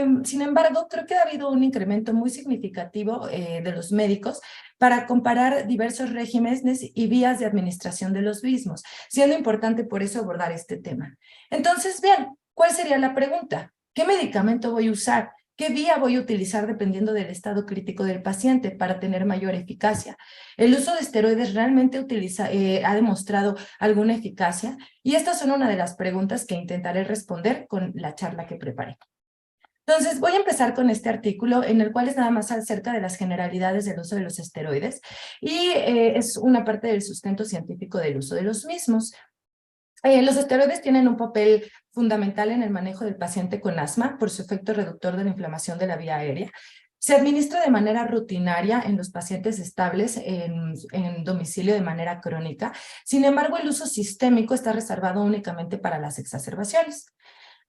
embargo, creo que ha habido un incremento muy significativo de los médicos para comparar diversos regímenes y vías de administración de los mismos, siendo importante por eso abordar este tema. Entonces, vean, ¿cuál sería la pregunta? ¿Qué medicamento voy a usar? ¿Qué vía voy a utilizar dependiendo del estado crítico del paciente para tener mayor eficacia? ¿El uso de esteroides realmente ha demostrado alguna eficacia? Y estas son una de las preguntas que intentaré responder con la charla que preparé. Entonces, voy a empezar con este artículo en el cual es nada más acerca de las generalidades del uso de los esteroides y es una parte del sustento científico del uso de los mismos. Los esteroides tienen un papel fundamental en el manejo del paciente con asma por su efecto reductor de la inflamación de la vía aérea. Se administra de manera rutinaria en los pacientes estables en domicilio de manera crónica. Sin embargo, el uso sistémico está reservado únicamente para las exacerbaciones.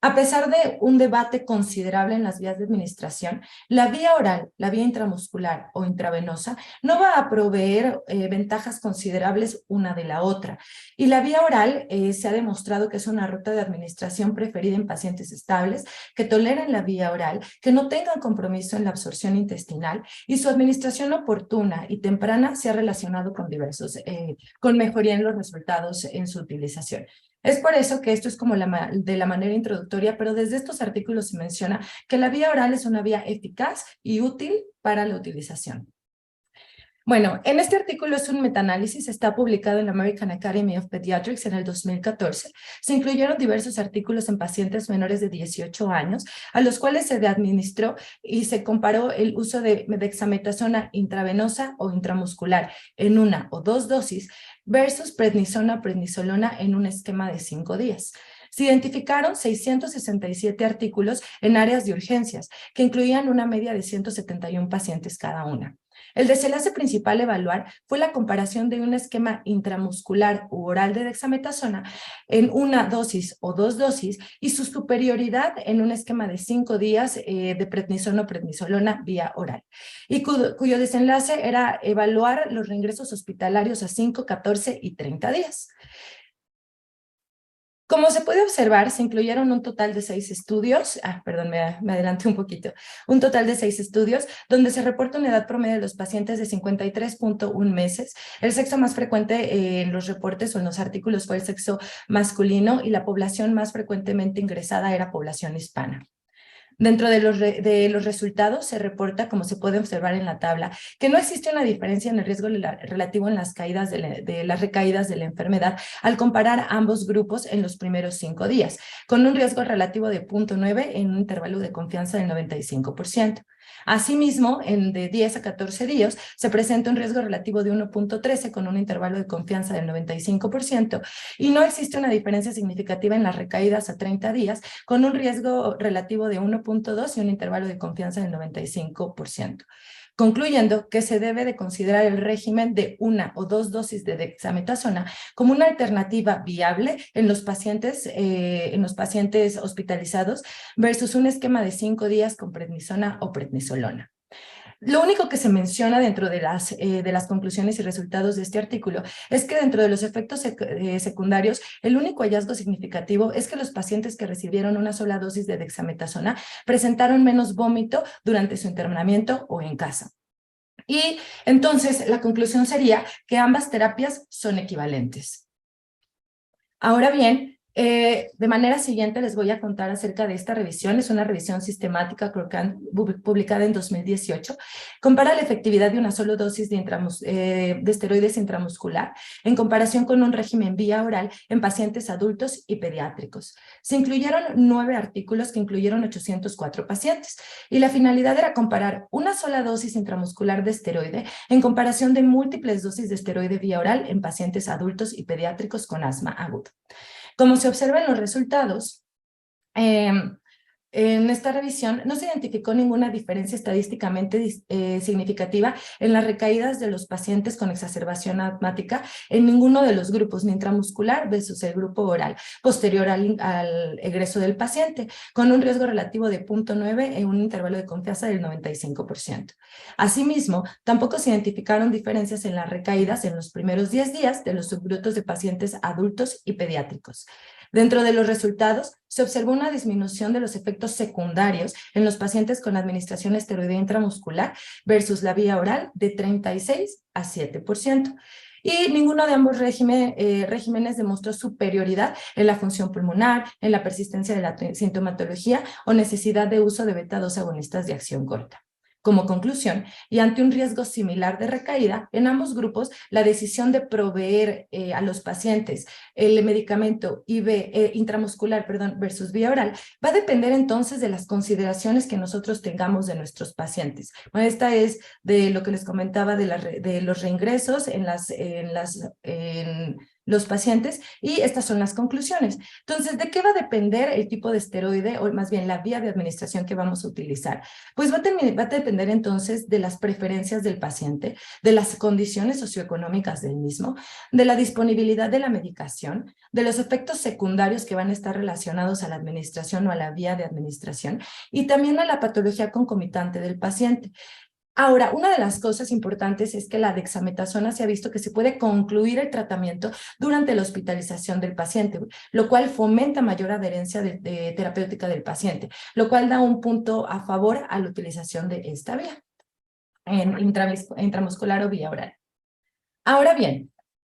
A pesar de un debate considerable en las vías de administración, la vía oral, la vía intramuscular o intravenosa no va a proveer ventajas considerables una de la otra. Y la vía oral se ha demostrado que es una ruta de administración preferida en pacientes estables, que toleren la vía oral, que no tengan compromiso en la absorción intestinal y su administración oportuna y temprana se ha relacionado con con mejoría en los resultados en su utilización. Es por eso que esto es como de la manera introductoria, pero desde estos artículos se menciona que la vía oral es una vía eficaz y útil para la utilización. Bueno, en este artículo es un metaanálisis, está publicado en la American Academy of Pediatrics en el 2014. Se incluyeron diversos artículos en pacientes menores de 18 años, a los cuales se administró y se comparó el uso de dexametasona intravenosa o intramuscular en una o dos dosis versus prednisona o prednisolona en un esquema de 5 días. Se identificaron 667 artículos en áreas de urgencias, que incluían una media de 171 pacientes cada una. El desenlace principal a evaluar fue la comparación de un esquema intramuscular u oral de dexametasona en una dosis o dos dosis y su superioridad en un esquema de 5 días de prednisona o prednisolona vía oral, y cuyo desenlace era evaluar los reingresos hospitalarios a 5, 14 y 30 días. Como se puede observar, se incluyeron un total de 6 estudios, me adelanté un poquito, un total de 6 estudios donde se reporta una edad promedio de los pacientes de 53.1 meses. El sexo más frecuente en los reportes o en los artículos fue el sexo masculino y la población más frecuentemente ingresada era población hispana. Dentro de los resultados se reporta, como se puede observar en la tabla, que no existe una diferencia en el riesgo relativo en las caídas de las recaídas de la enfermedad al comparar ambos grupos en los primeros 5 días, con un riesgo relativo de 0.9 en un intervalo de confianza del 95%. Asimismo, de 10 a 14 días se presenta un riesgo relativo de 1.13 con un intervalo de confianza del 95% y no existe una diferencia significativa en las recaídas a 30 días con un riesgo relativo de 1.2 y un intervalo de confianza del 95%. Concluyendo que se debe de considerar el régimen de 1 o 2 dosis de dexametasona como una alternativa viable en los pacientes hospitalizados versus un esquema de 5 días con prednisona o prednisolona. Lo único que se menciona dentro de las conclusiones y resultados de este artículo es que dentro de los efectos secundarios, el único hallazgo significativo es que los pacientes que recibieron una sola dosis de dexametasona presentaron menos vómito durante su internamiento o en casa. Y entonces la conclusión sería que ambas terapias son equivalentes. Ahora bien, de manera siguiente les voy a contar acerca de esta revisión. Es una revisión sistemática publicada en 2018. Compara la efectividad de una sola dosis de esteroides intramuscular en comparación con un régimen vía oral en pacientes adultos y pediátricos. Se incluyeron 9 artículos que incluyeron 804 pacientes y la finalidad era comparar una sola dosis intramuscular de esteroide en comparación de múltiples dosis de esteroide vía oral en pacientes adultos y pediátricos con asma aguda. Como se observa en los resultados, En esta revisión no se identificó ninguna diferencia estadísticamente significativa en las recaídas de los pacientes con exacerbación asmática en ninguno de los grupos, ni intramuscular versus el grupo oral, posterior al egreso del paciente, con un riesgo relativo de 0.9 en un intervalo de confianza del 95%. Asimismo, tampoco se identificaron diferencias en las recaídas en los primeros 10 días de los subgrupos de pacientes adultos y pediátricos. Dentro de los resultados, se observó una disminución de los efectos secundarios en los pacientes con administración esteroidea intramuscular versus la vía oral de 36 a 7%. Y ninguno de ambos regímenes demostró superioridad en la función pulmonar, en la persistencia de la sintomatología o necesidad de uso de beta-2 agonistas de acción corta. Como conclusión, y ante un riesgo similar de recaída, en ambos grupos, la decisión de proveer a los pacientes el medicamento intramuscular versus vía oral va a depender entonces de las consideraciones que nosotros tengamos de nuestros pacientes. Bueno, esta es de lo que les comentaba de los reingresos en los pacientes, y estas son las conclusiones. Entonces, ¿de qué va a depender el tipo de esteroide, o más bien la vía de administración que vamos a utilizar? Pues va a depender entonces de las preferencias del paciente, de las condiciones socioeconómicas del mismo, de la disponibilidad de la medicación, de los efectos secundarios que van a estar relacionados a la administración o a la vía de administración, y también a la patología concomitante del paciente. Ahora, una de las cosas importantes es que la dexametasona se ha visto que se puede concluir el tratamiento durante la hospitalización del paciente, lo cual fomenta mayor adherencia terapéutica del paciente, lo cual da un punto a favor a la utilización de esta vía intramuscular o vía oral. Ahora bien,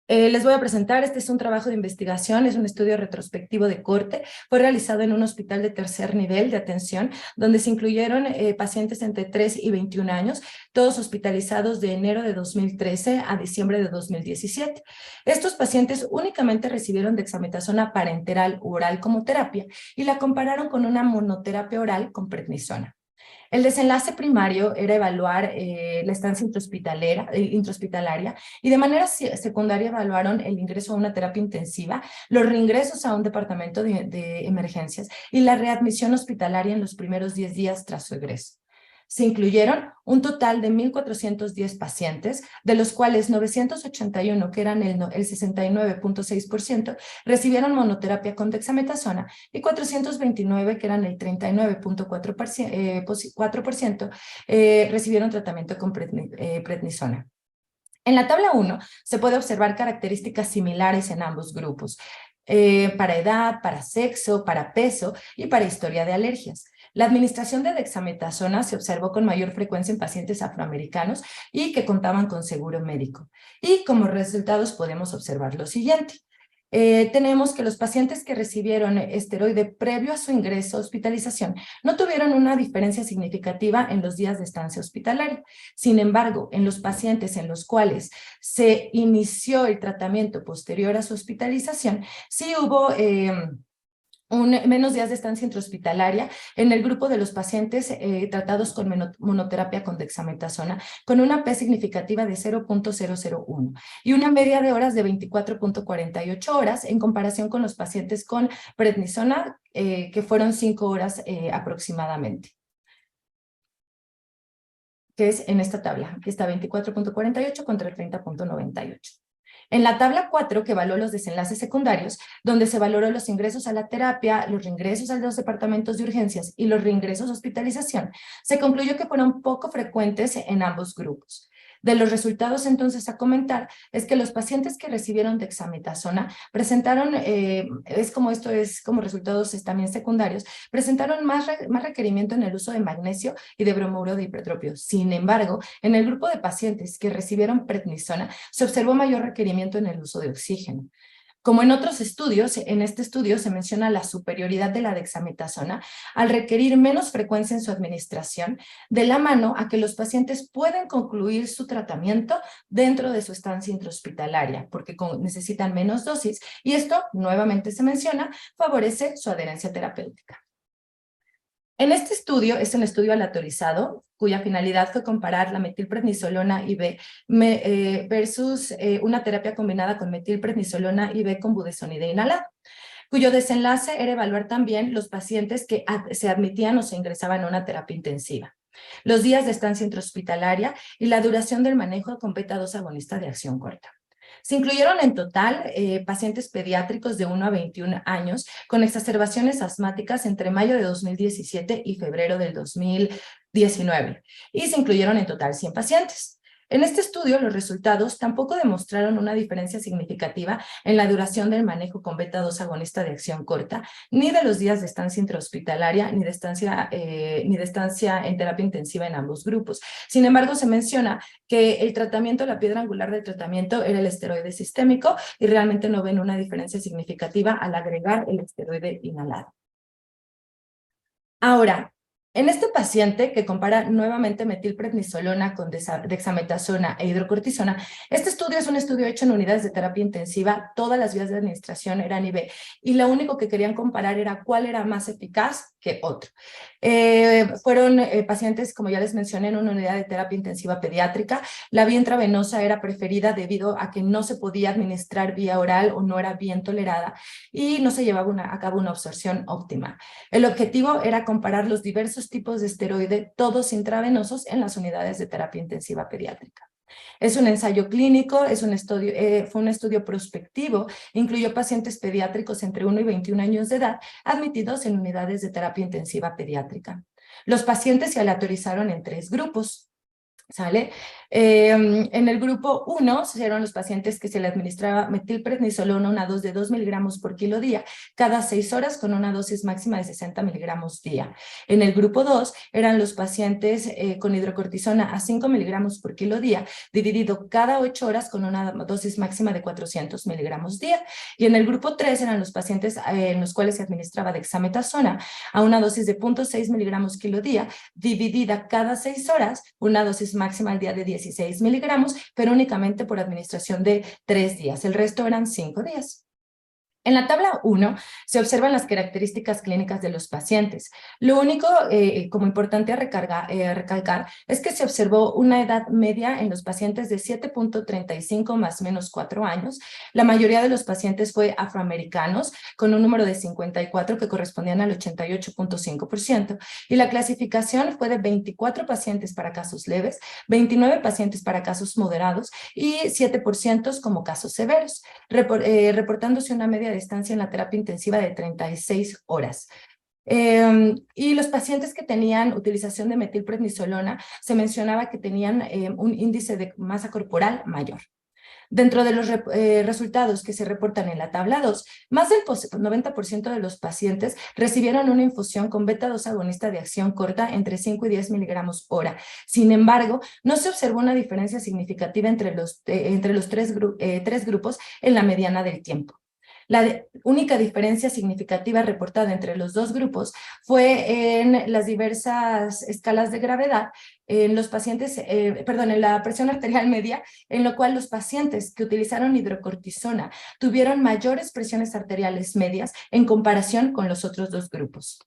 les voy a presentar, este es un trabajo de investigación, es un estudio retrospectivo de corte, fue realizado en un hospital de tercer nivel de atención, donde se incluyeron pacientes entre 3 y 21 años, todos hospitalizados de enero de 2013 a diciembre de 2017. Estos pacientes únicamente recibieron dexametasona parenteral oral como terapia y la compararon con una monoterapia oral con prednisona. El desenlace primario era evaluar la estancia intrahospitalaria, y de manera secundaria evaluaron el ingreso a una terapia intensiva, los reingresos a un departamento de emergencias y la readmisión hospitalaria en los primeros 10 días tras su egreso. Se incluyeron un total de 1,410 pacientes, de los cuales 981, que eran el 69.6%, recibieron monoterapia con dexametasona, y 429, que eran el 39.4%, recibieron tratamiento con prednisona. En la tabla 1 se puede observar características similares en ambos grupos, para edad, para sexo, para peso y para historia de alergias. La administración de dexametasona se observó con mayor frecuencia en pacientes afroamericanos y que contaban con seguro médico. Y como resultados podemos observar lo siguiente. Tenemos que los pacientes que recibieron esteroide previo a su ingreso a hospitalización no tuvieron una diferencia significativa en los días de estancia hospitalaria. Sin embargo, en los pacientes en los cuales se inició el tratamiento posterior a su hospitalización, sí hubo menos días de estancia intrahospitalaria en el grupo de los pacientes tratados con monoterapia con dexametasona, con una P significativa de 0.001 y una media de horas de 24.48 horas en comparación con los pacientes con prednisona, que fueron 5 horas aproximadamente, que es en esta tabla, que está 24.48 contra el 30.98. En la tabla 4, que evaluó los desenlaces secundarios, donde se valoró los ingresos a la terapia, los reingresos a los departamentos de urgencias y los reingresos a hospitalización, se concluyó que fueron poco frecuentes en ambos grupos. De los resultados entonces a comentar es que los pacientes que recibieron dexametasona presentaron, esto es como resultados también secundarios, presentaron más requerimiento en el uso de magnesio y de bromuro de hipertropio. Sin embargo, en el grupo de pacientes que recibieron prednisona se observó mayor requerimiento en el uso de oxígeno. Como en otros estudios, en este estudio se menciona la superioridad de la dexametasona al requerir menos frecuencia en su administración, de la mano a que los pacientes pueden concluir su tratamiento dentro de su estancia intrahospitalaria, porque necesitan menos dosis, y esto, nuevamente se menciona, favorece su adherencia terapéutica. En este estudio, es un estudio aleatorizado, cuya finalidad fue comparar la metilprednisolona IV versus una terapia combinada con metilprednisolona IV con budesonida inhalada. cuyo desenlace era evaluar también los pacientes que se admitían o se ingresaban a una terapia intensiva, los días de estancia intrahospitalaria y la duración del manejo con beta-2 agonista de acción corta. Se incluyeron en total pacientes pediátricos de 1 a 21 años con exacerbaciones asmáticas entre mayo de 2017 y febrero del 2019, y se incluyeron en total 100 pacientes. En este estudio, los resultados tampoco demostraron una diferencia significativa en la duración del manejo con beta-2 agonista de acción corta, ni de los días de estancia intrahospitalaria, ni de estancia en terapia intensiva en ambos grupos. Sin embargo, se menciona que el tratamiento, la piedra angular del tratamiento era el esteroide sistémico y realmente no ven una diferencia significativa al agregar el esteroide inhalado. Ahora, en este paciente que compara nuevamente metilprednisolona con dexametasona e hidrocortisona, este estudio es un estudio hecho en unidades de terapia intensiva, todas las vías de administración eran IV, y lo único que querían comparar era cuál era más eficaz que otro. Fueron pacientes, como ya les mencioné, en una unidad de terapia intensiva pediátrica. La vía intravenosa era preferida debido a que no se podía administrar vía oral o no era bien tolerada y no se llevaba a cabo una absorción óptima. El objetivo era comparar los diversos tipos de esteroide, todos intravenosos, en las unidades de terapia intensiva pediátrica. Es un ensayo clínico, fue un estudio prospectivo, incluyó pacientes pediátricos entre 1 y 21 años de edad admitidos en unidades de terapia intensiva pediátrica. Los pacientes se aleatorizaron en 3 grupos. ¿Sale? En el grupo 1 fueron los pacientes que se le administraba metilprednisolona, una dosis de 2 miligramos por kilo día, cada 6 horas con una dosis máxima de 60 miligramos día. En el grupo 2 eran los pacientes con hidrocortisona a 5 miligramos por kilo día, dividido cada 8 horas con una dosis máxima de 400 miligramos día. Y en el grupo 3 eran los pacientes en los cuales se administraba dexametasona a una dosis de 0.6 miligramos kilo día, dividida cada 6 horas, una dosis máxima al día de 16 miligramos, pero únicamente por administración de 3 días. El resto eran 5 días. En la tabla 1 se observan las características clínicas de los pacientes. Lo único como importante a recalcar es que se observó una edad media en los pacientes de 7.35 más menos 4 años. La mayoría de los pacientes fue afroamericanos, con un número de 54 que correspondían al 88.5%. Y la clasificación fue de 24 pacientes para casos leves, 29 pacientes para casos moderados y 7% como casos severos, reportándose una media de estancia en la terapia intensiva de 36 horas. Y los pacientes que tenían utilización de metilprednisolona, se mencionaba que tenían un índice de masa corporal mayor. Dentro de los resultados que se reportan en la tabla 2, más del 90% de los pacientes recibieron una infusión con beta-2 agonista de acción corta entre 5 y 10 miligramos hora. Sin embargo, no se observó una diferencia significativa entre los 3 grupos en la mediana del tiempo. La única diferencia significativa reportada entre los 2 grupos fue en las diversas escalas de gravedad, en los pacientes, en la presión arterial media, en lo cual los pacientes que utilizaron hidrocortisona tuvieron mayores presiones arteriales medias en comparación con los otros 2 grupos.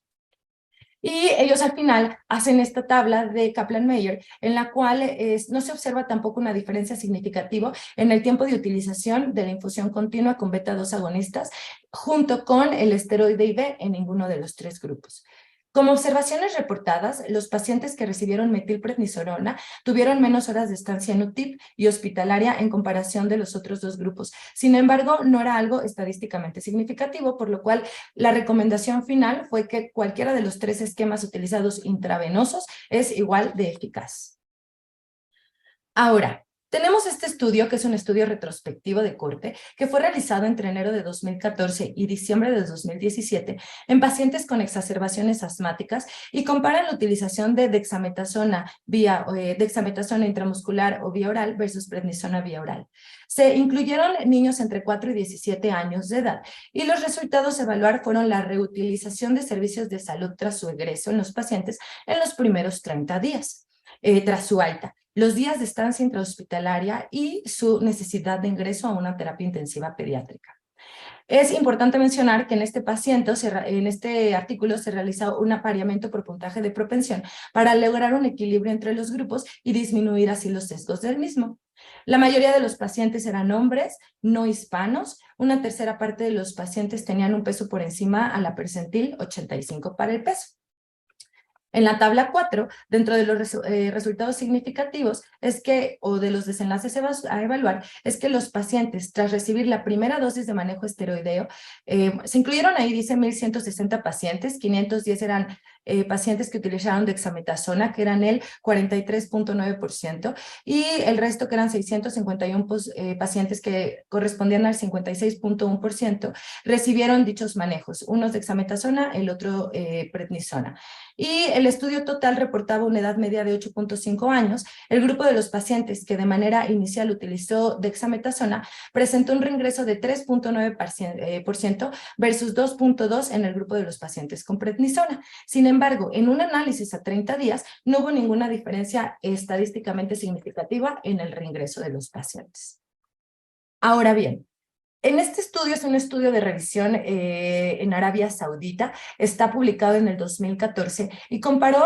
Y ellos al final hacen esta tabla de Kaplan-Meier, en la cual no se observa tampoco una diferencia significativa en el tiempo de utilización de la infusión continua con beta-2 agonistas junto con el esteroide IV en ninguno de los 3 grupos. Como observaciones reportadas, los pacientes que recibieron metilprednisolona tuvieron menos horas de estancia en UTIP y hospitalaria en comparación de los otros 2 grupos. Sin embargo, no era algo estadísticamente significativo, por lo cual la recomendación final fue que cualquiera de los 3 esquemas utilizados intravenosos es igual de eficaz. Ahora, tenemos este estudio, que es un estudio retrospectivo de corte, que fue realizado entre enero de 2014 y diciembre de 2017 en pacientes con exacerbaciones asmáticas y comparan la utilización de dexametasona intramuscular o vía oral versus prednisona vía oral. Se incluyeron niños entre 4 y 17 años de edad y los resultados a evaluar fueron la reutilización de servicios de salud tras su egreso en los pacientes en los primeros 30 días, tras su alta, los días de estancia intrahospitalaria y su necesidad de ingreso a una terapia intensiva pediátrica. Es importante mencionar que en este artículo se realiza un apareamiento por puntaje de propensión para lograr un equilibrio entre los grupos y disminuir así los sesgos del mismo. La mayoría de los pacientes eran hombres no hispanos. Una tercera parte de los pacientes tenían un peso por encima a la percentil 85 para el peso. En la tabla 4, dentro de los resultados significativos, o de los desenlaces a evaluar, es que los pacientes, tras recibir la primera dosis de manejo esteroideo, se incluyeron ahí, dice, 1,160 pacientes, 510 eran pacientes que utilizaron dexametasona, que eran el 43.9%, y el resto, que eran 651 pacientes que correspondían al 56.1%, recibieron dichos manejos, unos dexametasona, el otro prednisona. Y el estudio total reportaba una edad media de 8.5 años. El grupo de los pacientes que de manera inicial utilizó dexametasona presentó un reingreso de 3.9% versus 2.2% en el grupo de los pacientes con prednisona. Sin embargo, en un análisis a 30 días no hubo ninguna diferencia estadísticamente significativa en el reingreso de los pacientes. Ahora bien, en este estudio, es un estudio de revisión en Arabia Saudita, está publicado en el 2014 y comparó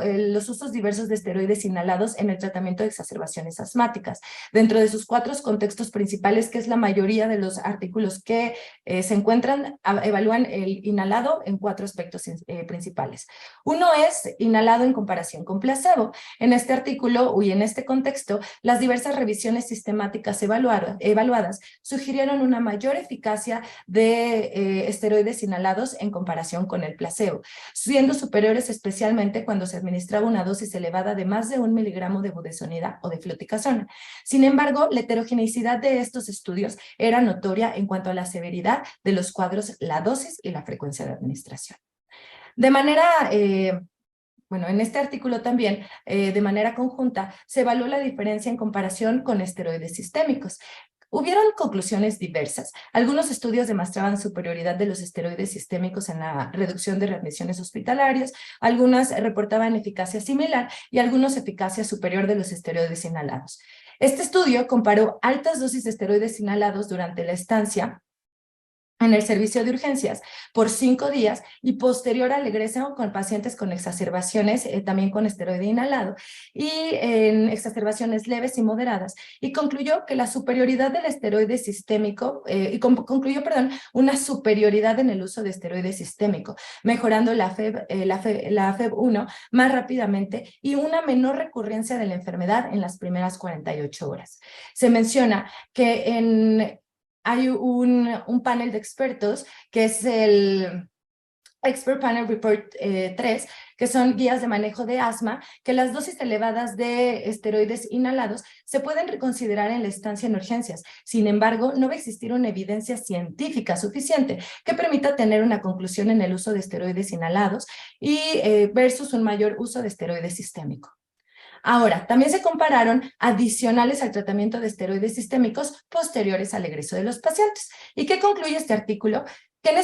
los usos diversos de esteroides inhalados en el tratamiento de exacerbaciones asmáticas. Dentro de sus 4 contextos principales, que es la mayoría de los artículos que se encuentran, evalúan el inhalado en 4 aspectos principales. Uno es inhalado en comparación con placebo. En este artículo y en este contexto, las diversas revisiones sistemáticas evaluadas sugirieron una mayor eficacia de esteroides inhalados en comparación con el placebo, siendo superiores especialmente cuando se administraba una dosis elevada de más de 1 miligramo de budesonida o de fluticasona. Sin embargo, la heterogeneidad de estos estudios era notoria en cuanto a la severidad de los cuadros, la dosis y la frecuencia de administración. De manera... en este artículo también, de manera conjunta, se evaluó la diferencia en comparación con esteroides sistémicos. Hubieron conclusiones diversas. Algunos estudios demostraban superioridad de los esteroides sistémicos en la reducción de readmisiones hospitalarias, algunas reportaban eficacia similar y algunos eficacia superior de los esteroides inhalados. Este estudio comparó altas dosis de esteroides inhalados durante la estancia en el servicio de urgencias por 5 días y posterior al egreso con pacientes con exacerbaciones, también con esteroide inhalado, y en exacerbaciones leves y moderadas, y concluyó que la superioridad del esteroide sistémico, una superioridad en el uso de esteroide sistémico, mejorando la FEV1 más rápidamente y una menor recurrencia de la enfermedad en las primeras 48 horas. Se menciona que hay un panel de expertos, que es el Expert Panel Report 3, que son guías de manejo de asma, que las dosis elevadas de esteroides inhalados se pueden considerar en la estancia en urgencias. Sin embargo, no va a existir una evidencia científica suficiente que permita tener una conclusión en el uso de esteroides inhalados y versus un mayor uso de esteroide sistémico. Ahora, también se compararon adicionales al tratamiento de esteroides sistémicos posteriores al egreso de los pacientes. ¿Y qué concluye este artículo? Que en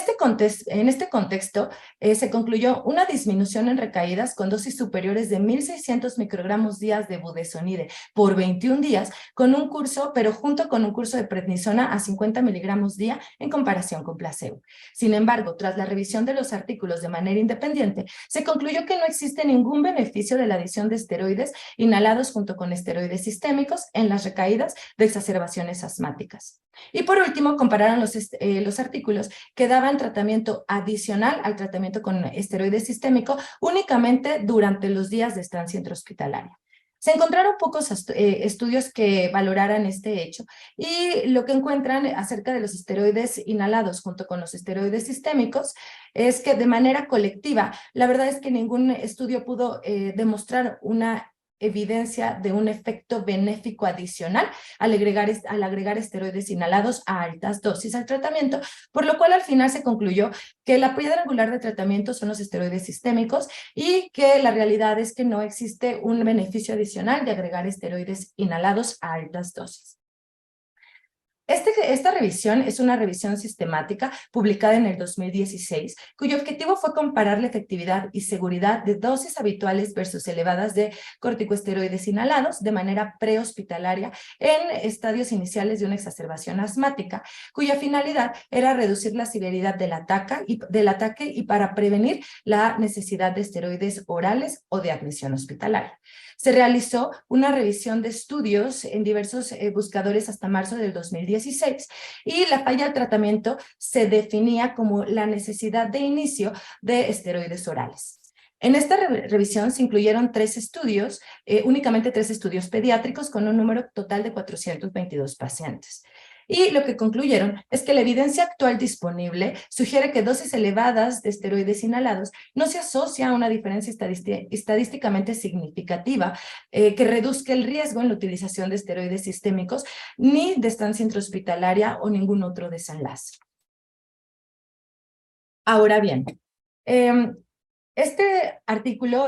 este contexto se concluyó una disminución en recaídas con dosis superiores de 1,600 microgramos días de budesonide por 21 días, junto con un curso de prednisona a 50 miligramos día en comparación con placebo. Sin embargo, tras la revisión de los artículos de manera independiente, se concluyó que no existe ningún beneficio de la adición de esteroides inhalados junto con esteroides sistémicos en las recaídas de exacerbaciones asmáticas. Y por último, compararon los artículos que daban tratamiento adicional al tratamiento con esteroide sistémico únicamente durante los días de estancia intrahospitalaria. Se encontraron pocos estudios que valoraran este hecho y lo que encuentran acerca de los esteroides inhalados junto con los esteroides sistémicos es que de manera colectiva, la verdad es que ningún estudio pudo demostrar una evidencia de un efecto benéfico adicional al agregar esteroides inhalados a altas dosis al tratamiento, por lo cual al final se concluyó que la piedra angular de tratamiento son los esteroides sistémicos y que la realidad es que no existe un beneficio adicional de agregar esteroides inhalados a altas dosis. Esta revisión es una revisión sistemática publicada en el 2016, cuyo objetivo fue comparar la efectividad y seguridad de dosis habituales versus elevadas de corticosteroides inhalados de manera prehospitalaria en estadios iniciales de una exacerbación asmática, cuya finalidad era reducir la severidad del ataque y para prevenir la necesidad de esteroides orales o de admisión hospitalaria. se realizó una revisión de estudios en diversos buscadores hasta marzo del 2016 y la falla de tratamiento se definía como la necesidad de inicio de esteroides orales. En esta revisión se incluyeron únicamente 3 estudios pediátricos con un número total de 422 pacientes. Y lo que concluyeron es que la evidencia actual disponible sugiere que dosis elevadas de esteroides inhalados no se asocia a una diferencia estadísticamente significativa que reduzca el riesgo en la utilización de esteroides sistémicos, ni de estancia intrahospitalaria o ningún otro desenlace. Ahora bien, este artículo,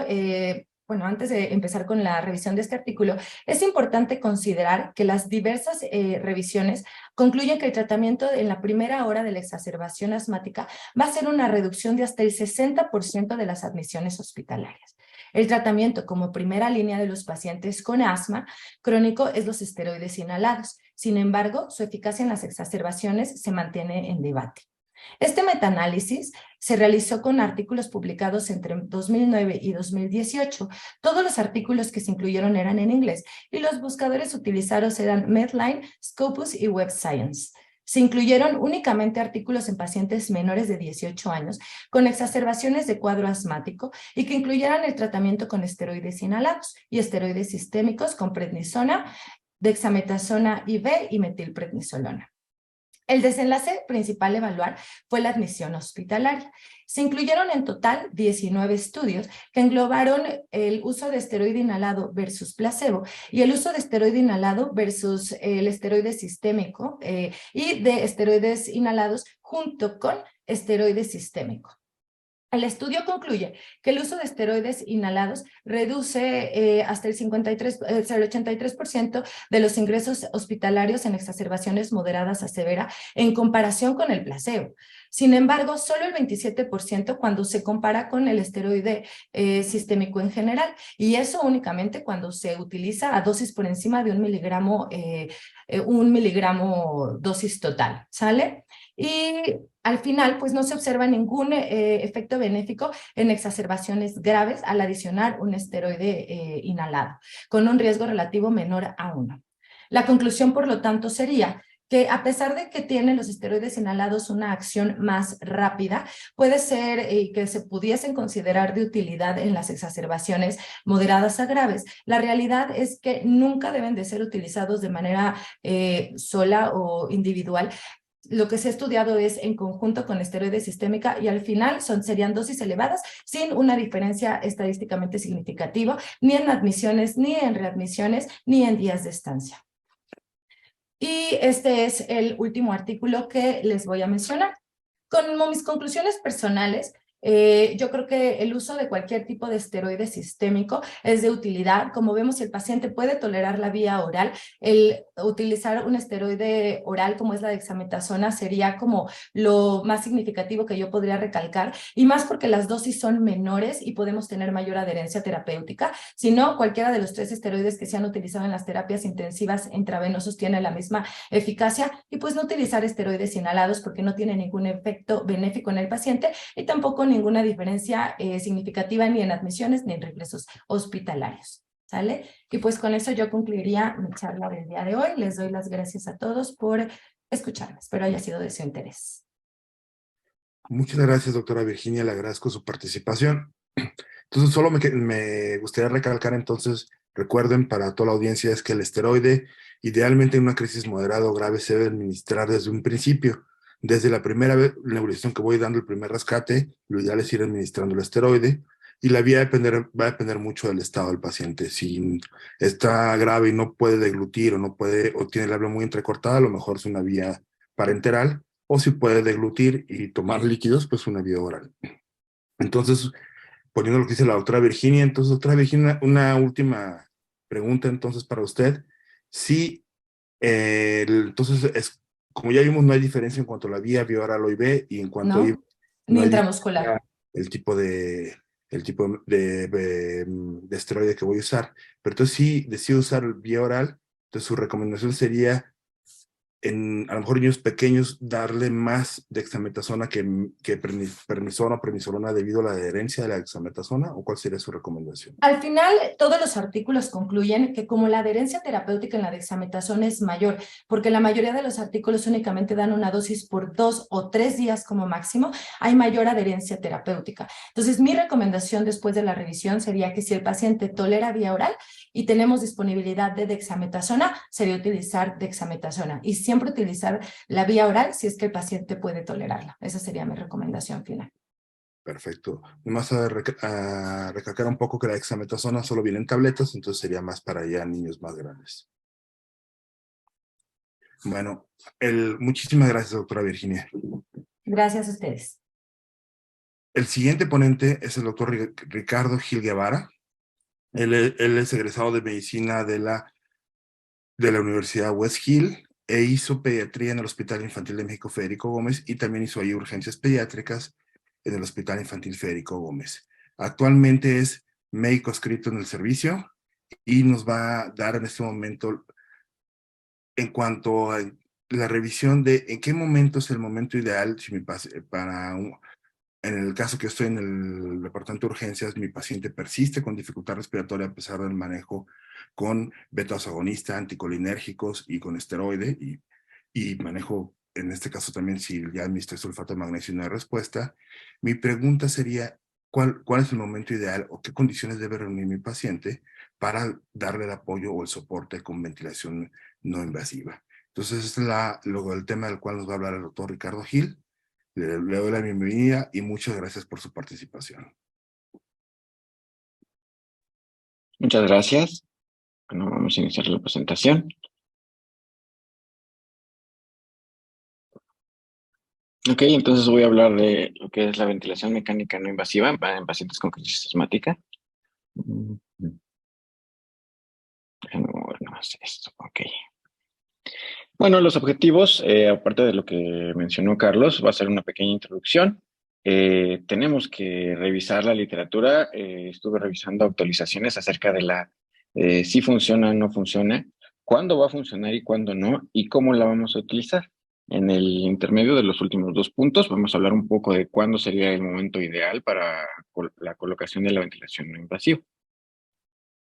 bueno, antes de empezar con la revisión de este artículo, es importante considerar que las diversas revisiones concluyen que el tratamiento en la primera hora de la exacerbación asmática va a ser una reducción de hasta el 60% de las admisiones hospitalarias. El tratamiento como primera línea de los pacientes con asma crónico es los esteroides inhalados. Sin embargo, su eficacia en las exacerbaciones se mantiene en debate. Este metaanálisis se realizó con artículos publicados entre 2009 y 2018. Todos los artículos que se incluyeron eran en inglés y los buscadores utilizados eran Medline, Scopus y Web Science. Se incluyeron únicamente artículos en pacientes menores de 18 años con exacerbaciones de cuadro asmático y que incluyeran el tratamiento con esteroides inhalados y esteroides sistémicos con prednisona, dexametasona IV y metilprednisolona. El desenlace principal a evaluar fue la admisión hospitalaria. Se incluyeron en total 19 estudios que englobaron el uso de esteroide inhalado versus placebo y el uso de esteroide inhalado versus el esteroide sistémico y de esteroides inhalados junto con esteroide sistémico. El estudio concluye que el uso de esteroides inhalados reduce hasta el 83% de los ingresos hospitalarios en exacerbaciones moderadas a severa en comparación con el placebo. Sin embargo, solo el 27% cuando se compara con el esteroide sistémico en general, y eso únicamente cuando se utiliza a dosis por encima de 1 miligramo dosis total, ¿sale? Y al final, pues no se observa ningún efecto benéfico en exacerbaciones graves al adicionar un esteroide inhalado, con un riesgo relativo menor a 1. La conclusión, por lo tanto, sería que a pesar de que tienen los esteroides inhalados una acción más rápida, puede ser que se pudiesen considerar de utilidad en las exacerbaciones moderadas a graves. La realidad es que nunca deben de ser utilizados de manera sola o individual. Lo que se ha estudiado es en conjunto con esteroide sistémica y al final serían dosis elevadas sin una diferencia estadísticamente significativa, ni en admisiones, ni en readmisiones, ni en días de estancia. Y este es el último artículo que les voy a mencionar. Como mis conclusiones personales, yo creo que el uso de cualquier tipo de esteroide sistémico es de utilidad. Como vemos, si el paciente puede tolerar la vía oral, el utilizar un esteroide oral como es la dexametasona sería como lo más significativo que yo podría recalcar, y más porque las dosis son menores y podemos tener mayor adherencia terapéutica. Si no, cualquiera de los 3 esteroides que se han utilizado en las terapias intensivas intravenosos tiene la misma eficacia, y pues no utilizar esteroides inhalados porque no tiene ningún efecto benéfico en el paciente y tampoco ninguna diferencia significativa ni en admisiones ni en regresos hospitalarios, ¿sale? Y pues con eso yo concluiría mi charla del día de hoy. Les doy las gracias a todos por escucharme. Espero haya sido de su interés. Muchas gracias, doctora Virginia. Le agradezco su participación. Entonces, solo me gustaría recalcar entonces, recuerden para toda la audiencia, es que el esteroide, idealmente en una crisis moderada o grave, se debe administrar desde un principio. Desde la primera nebulización que voy dando, el primer rescate, lo ideal es ir administrando el esteroide, y la vía va a depender mucho del estado del paciente. Si está grave y no puede deglutir o tiene el habla muy entrecortada, a lo mejor es una vía parenteral, o si puede deglutir y tomar líquidos, pues una vía oral. Entonces, poniendo lo que dice la doctora Virginia, entonces, doctora Virginia, una última pregunta entonces para usted. Si, entonces, como ya vimos, no hay diferencia en cuanto a la vía oral o IV, y en cuanto a IV, ni no hay intramuscular. diferencia el tipo de esteroide que voy a usar. Pero entonces, si decido usar vía oral, entonces su recomendación sería a lo mejor niños pequeños, darle más dexametasona que prednisona o prednisolona debido a la adherencia de la dexametasona? ¿O cuál sería su recomendación? Al final, todos los artículos concluyen que como la adherencia terapéutica en la dexametasona es mayor, porque la mayoría de los artículos únicamente dan una dosis por 2 o 3 días como máximo, hay mayor adherencia terapéutica. Entonces, mi recomendación después de la revisión sería que si el paciente tolera vía oral y tenemos disponibilidad de dexametasona, sería utilizar dexametasona y siempre utilizar la vía oral si es que el paciente puede tolerarla. Esa sería mi recomendación final. Perfecto. Nomás a recalcar un poco que la dexametasona solo viene en tabletas, entonces sería más para ya niños más grandes. Bueno, muchísimas gracias, doctora Virginia. Gracias a ustedes. El siguiente ponente es el doctor Ricardo Gil Guevara. Él es egresado de medicina de la Universidad West Hill e hizo pediatría en el Hospital Infantil de México Federico Gómez y también hizo ahí urgencias pediátricas en el Hospital Infantil Federico Gómez. Actualmente es médico adscrito en el servicio y nos va a dar en este momento, en cuanto a la revisión de en qué momento es el momento ideal si en el caso que estoy en el departamento de urgencias, mi paciente persiste con dificultad respiratoria a pesar del manejo con beta-agonista, anticolinérgicos y con esteroide, y manejo, en este caso también, si ya administré sulfato de magnesio y no hay respuesta. Mi pregunta sería, ¿cuál es el momento ideal o qué condiciones debe reunir mi paciente para darle el apoyo o el soporte con ventilación no invasiva? Entonces, este es el tema del cual nos va a hablar el doctor Ricardo Gil. Le doy la bienvenida y muchas gracias por su participación. Muchas gracias. Bueno, vamos a iniciar la presentación. Ok, entonces voy a hablar de lo que es la ventilación mecánica no invasiva en pacientes con crisis asmática. Déjame mover más esto. Ok. Bueno, los objetivos, aparte de lo que mencionó Carlos, va a ser una pequeña introducción. Tenemos que revisar la literatura. Estuve revisando actualizaciones acerca de si funciona o no funciona, cuándo va a funcionar y cuándo no, y cómo la vamos a utilizar. En el intermedio de los últimos 2 puntos, vamos a hablar un poco de cuándo sería el momento ideal para la colocación de la ventilación no invasiva.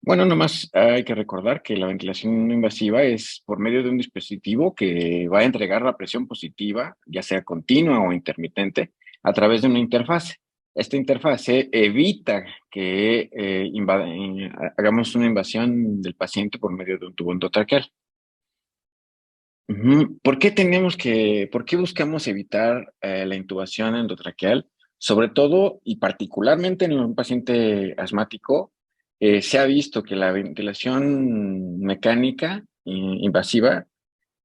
Bueno, nomás hay que recordar que la ventilación no invasiva es por medio de un dispositivo que va a entregar la presión positiva, ya sea continua o intermitente, a través de una interfase. Esta interfase evita que hagamos una invasión del paciente por medio de un tubo endotraqueal. ¿Por qué buscamos evitar la intubación endotraqueal? Sobre todo y particularmente en un paciente asmático, se ha visto que la ventilación mecánica invasiva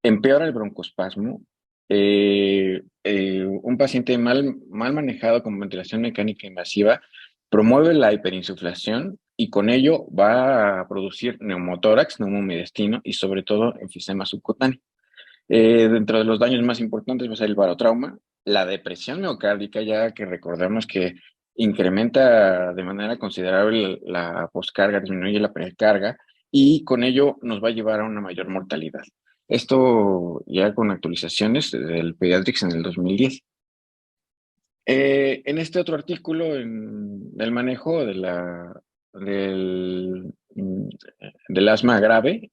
empeora el broncoespasmo. Un paciente mal manejado con ventilación mecánica invasiva promueve la hiperinsuflación y con ello va a producir neumotórax, neumomediastino y sobre todo enfisema subcutáneo. Dentro de los daños más importantes va a ser el barotrauma, la depresión miocárdica, ya que recordemos que incrementa de manera considerable la poscarga, disminuye la precarga y con ello nos va a llevar a una mayor mortalidad. Esto ya con actualizaciones del Pediatrics en el 2010. En este otro artículo, en el manejo del asma grave,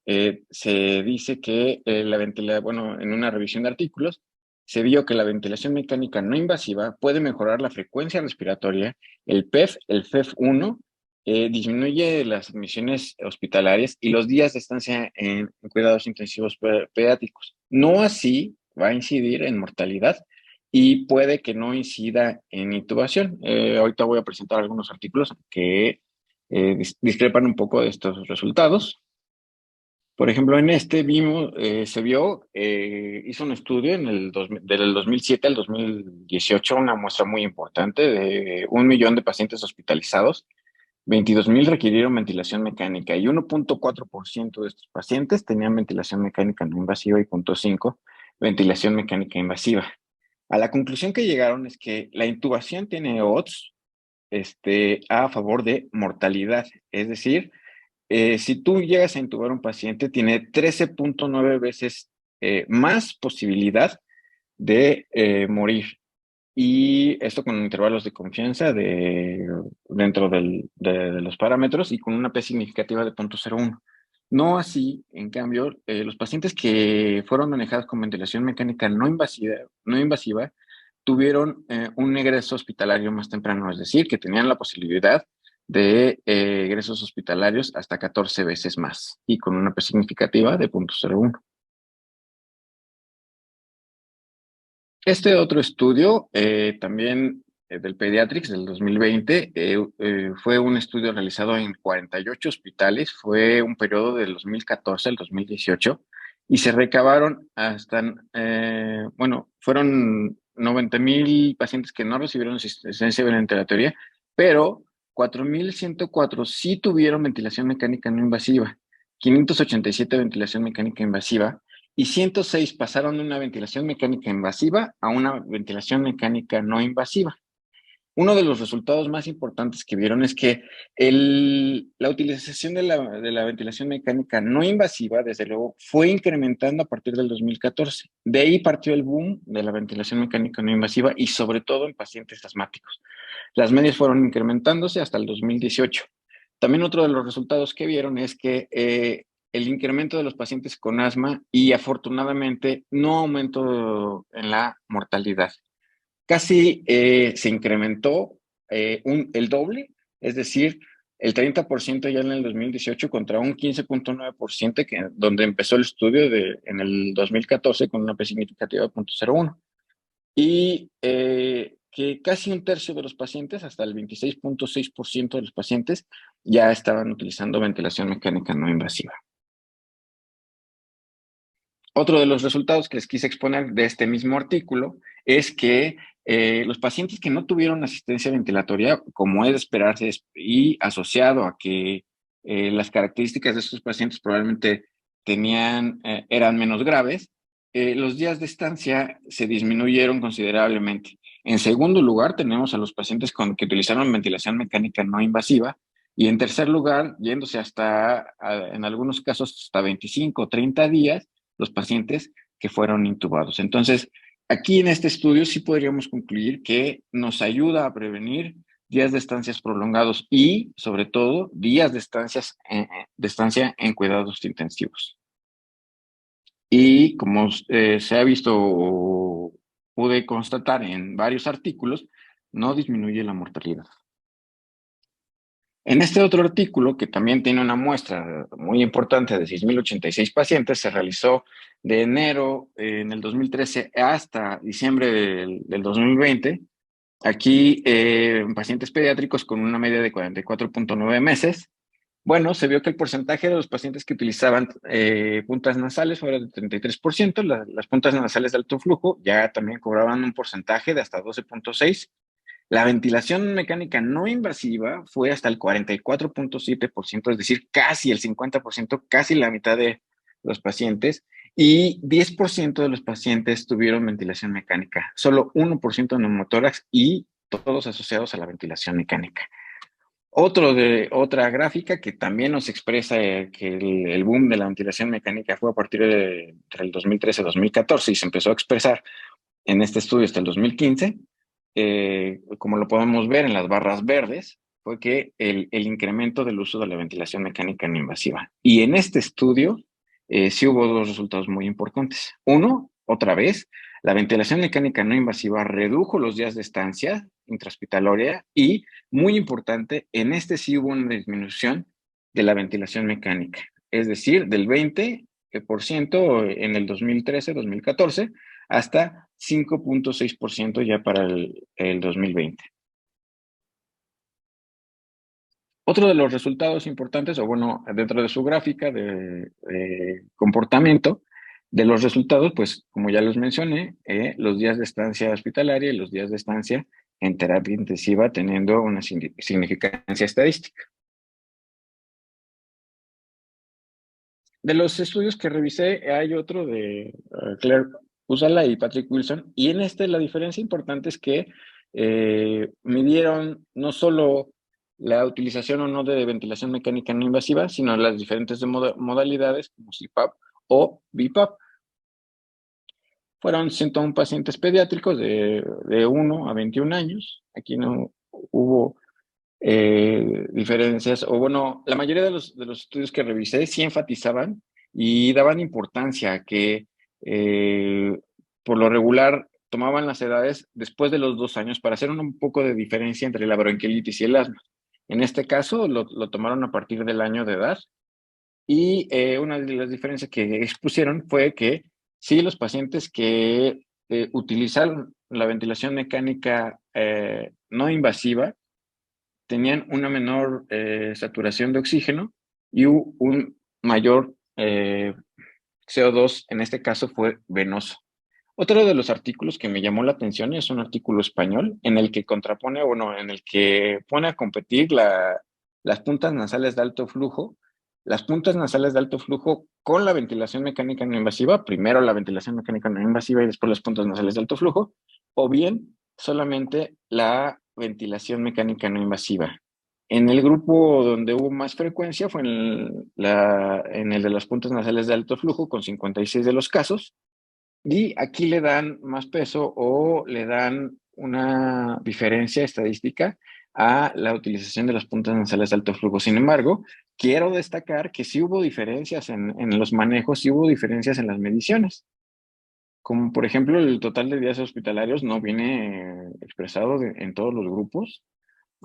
se dice que en una revisión de artículos, se vio que la ventilación mecánica no invasiva puede mejorar la frecuencia respiratoria, el PEF, el FEF1, disminuye las admisiones hospitalarias y los días de estancia en cuidados intensivos pediátricos. No así va a incidir en mortalidad y puede que no incida en intubación. Ahorita voy a presentar algunos artículos que discrepan un poco de estos resultados. Por ejemplo, en este hizo un estudio del 2007 al 2018, una muestra muy importante de 1 millón de pacientes hospitalizados. 22,000 requirieron ventilación mecánica y 1.4% de estos pacientes tenían ventilación mecánica no invasiva y 0.5% ventilación mecánica invasiva. A la conclusión que llegaron es que la intubación tiene odds a favor de mortalidad. Es decir, si tú llegas a intubar a un paciente, tiene 13.9 veces más posibilidad de morir. Y esto con intervalos de confianza dentro de los parámetros y con una P significativa de 0.01. No así, en cambio, los pacientes que fueron manejados con ventilación mecánica no invasiva tuvieron un egreso hospitalario más temprano, es decir, que tenían la posibilidad de egresos hospitalarios hasta 14 veces más y con una P significativa de 0.01. Este otro estudio, también del Pediatrics del 2020, fue un estudio realizado en 48 hospitales, fue un periodo del 2014 al 2018, y se recabaron fueron 90,000 pacientes que no recibieron asistencia ventilatoria, pero 4,104 sí tuvieron ventilación mecánica no invasiva, 587 ventilación mecánica invasiva, y 106 pasaron de una ventilación mecánica invasiva a una ventilación mecánica no invasiva. Uno de los resultados más importantes que vieron es que la utilización de la ventilación mecánica no invasiva, desde luego, fue incrementando a partir del 2014. De ahí partió el boom de la ventilación mecánica no invasiva y sobre todo en pacientes asmáticos. Las medias fueron incrementándose hasta el 2018. También otro de los resultados que vieron es que el incremento de los pacientes con asma y afortunadamente no aumentó en la mortalidad. Casi se incrementó el doble, es decir, el 30% ya en el 2018 contra un 15.9% donde empezó el estudio en el 2014 con una P significativa de 0.01. Y que casi un tercio de los pacientes, hasta el 26.6% de los pacientes, ya estaban utilizando ventilación mecánica no invasiva. Otro de los resultados que les quise exponer de este mismo artículo es que los pacientes que no tuvieron asistencia ventilatoria, como es de esperarse y asociado a que las características de estos pacientes probablemente eran menos graves, los días de estancia se disminuyeron considerablemente. En segundo lugar, tenemos a los pacientes que utilizaron ventilación mecánica no invasiva, y en tercer lugar, yéndose en algunos casos, hasta 25 o 30 días, los pacientes que fueron intubados. Entonces, aquí en este estudio sí podríamos concluir que nos ayuda a prevenir días de estancias prolongados y, sobre todo, días de estancia en cuidados intensivos. Y como se ha visto o pude constatar en varios artículos, no disminuye la mortalidad. En este otro artículo, que también tiene una muestra muy importante de 6,086 pacientes, se realizó de enero en el 2013 hasta diciembre del 2020. Aquí, en pacientes pediátricos con una media de 44.9 meses. Bueno, se vio que el porcentaje de los pacientes que utilizaban puntas nasales fue de 33%. Las puntas nasales de alto flujo ya también cobraban un porcentaje de hasta 12.6%. La ventilación mecánica no invasiva fue hasta el 44.7%, es decir, casi el 50%, casi la mitad de los pacientes, y 10% de los pacientes tuvieron ventilación mecánica, solo 1% neumotórax y todos asociados a la ventilación mecánica. Otra gráfica que también nos expresa que el boom de la ventilación mecánica fue a partir del 2013-2014 y se empezó a expresar en este estudio hasta el 2015. Como lo podemos ver en las barras verdes, fue que el incremento del uso de la ventilación mecánica no invasiva. Y en este estudio sí hubo dos resultados muy importantes. Uno, otra vez, la ventilación mecánica no invasiva redujo los días de estancia intrahospitalaria y, muy importante, en este sí hubo una disminución de la ventilación mecánica, es decir, del 20% en el 2013-2014 hasta 5.6% ya para el 2020. Otro de los resultados importantes, o bueno, dentro de su gráfica de comportamiento, de los resultados, pues como ya los mencioné, los días de estancia hospitalaria y los días de estancia en terapia intensiva teniendo una significancia estadística. De los estudios que revisé, hay otro de Claire Usala y Patrick Wilson, y en este la diferencia importante es que midieron no solo la utilización o no de ventilación mecánica no invasiva, sino las diferentes modalidades como CPAP o BiPAP. fueron 101 pacientes pediátricos de 1 a 21 años. Aquí no hubo diferencias, o bueno, la mayoría de los estudios que revisé sí enfatizaban y daban importancia a que por lo regular tomaban las edades después de los 2 años para hacer un poco de diferencia entre la bronquiolitis y el asma. En este caso lo tomaron a partir del año de edad y una de las diferencias que expusieron fue que sí, los pacientes que utilizaron la ventilación mecánica no invasiva tenían una menor saturación de oxígeno y un mayor CO2, en este caso fue venoso. Otro de los artículos que me llamó la atención es un artículo español en el que contrapone, bueno, en el que pone a competir las puntas nasales de alto flujo, las puntas nasales de alto flujo con la ventilación mecánica no invasiva, primero la ventilación mecánica no invasiva y después las puntas nasales de alto flujo, o bien solamente la ventilación mecánica no invasiva. En el grupo donde hubo más frecuencia fue en el de las puntas nasales de alto flujo, con 56 de los casos, y aquí le dan más peso o le dan una diferencia estadística a la utilización de las puntas nasales de alto flujo. Sin embargo, quiero destacar que sí hubo diferencias en los manejos, sí hubo diferencias en las mediciones. Como por ejemplo, el total de días hospitalarios no viene expresado en todos los grupos.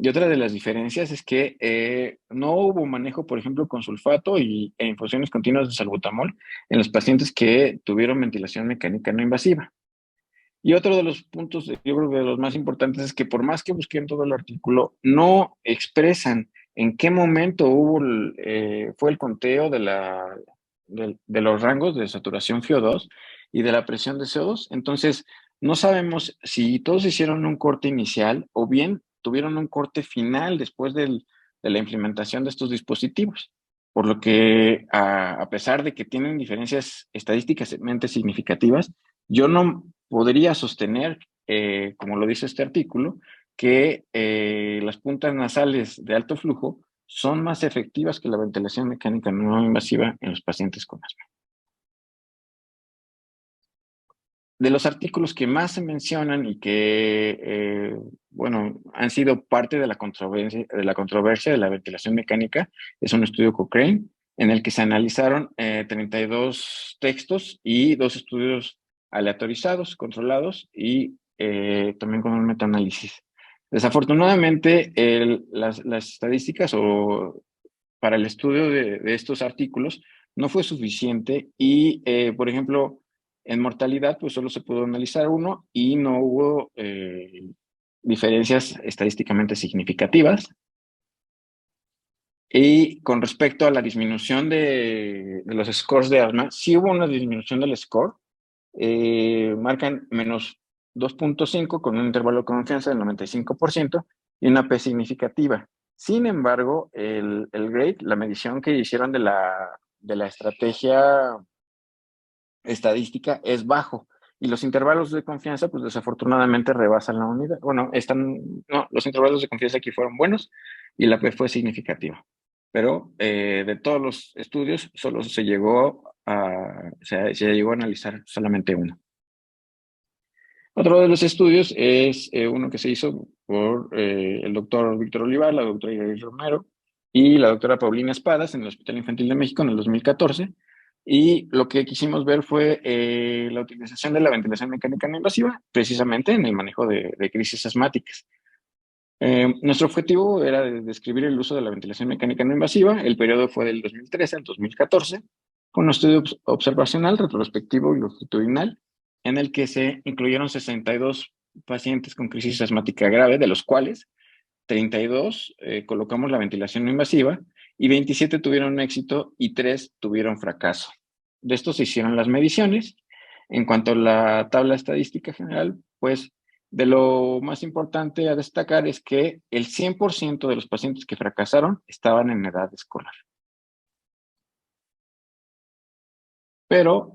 Y otra de las diferencias es que no hubo manejo, por ejemplo, con sulfato e infusiones continuas de salbutamol en los pacientes que tuvieron ventilación mecánica no invasiva. Y otro de los puntos, yo creo que de los más importantes, es que por más que busqué en todo el artículo, no expresan en qué momento fue el conteo de los rangos de saturación FiO2 y de la presión de CO2. Entonces, no sabemos si todos hicieron un corte inicial o bien tuvieron un corte final después de la implementación de estos dispositivos. Por lo que, a pesar de que tienen diferencias estadísticamente significativas, yo no podría sostener, como lo dice este artículo, que las puntas nasales de alto flujo son más efectivas que la ventilación mecánica no invasiva en los pacientes con asma. De los artículos que más se mencionan y que, bueno, han sido parte de la controversia de la ventilación mecánica, es un estudio Cochrane, en el que se analizaron 32 textos y 2 estudios aleatorizados, controlados, y también con un metaanálisis. Desafortunadamente, las estadísticas para el estudio de estos artículos no fue suficiente y, por ejemplo, en mortalidad, pues solo se pudo analizar uno y no hubo diferencias estadísticamente significativas. Y con respecto a la disminución de los scores de asma, sí hubo una disminución del score. Marcan menos 2.5 con un intervalo de confianza del 95% y una P significativa. Sin embargo, el grade, la medición que hicieron de la estrategia estadística es bajo y los intervalos de confianza, pues desafortunadamente rebasan la unidad. Bueno, no, los intervalos de confianza aquí fueron buenos y la P fue significativa. Pero de todos los estudios solo se llegó a analizar solamente uno. Otro de los estudios es uno que se hizo por el doctor Víctor Olivar, la doctora Iris Romero y la doctora Paulina Espadas en el Hospital Infantil de México en el 2014. Y lo que quisimos ver fue la utilización de la ventilación mecánica no invasiva, precisamente en el manejo de crisis asmáticas. Nuestro objetivo era describir el uso de la ventilación mecánica no invasiva. El periodo fue del 2013 al 2014. Fue un estudio observacional, retrospectivo y longitudinal, en el que se incluyeron 62 pacientes con crisis asmática grave, de los cuales 32 colocamos la ventilación no invasiva y 27 tuvieron éxito y 3 tuvieron fracaso. De estos se hicieron las mediciones. En cuanto a la tabla estadística general, pues de lo más importante a destacar es que el 100% de los pacientes que fracasaron estaban en edad escolar. Pero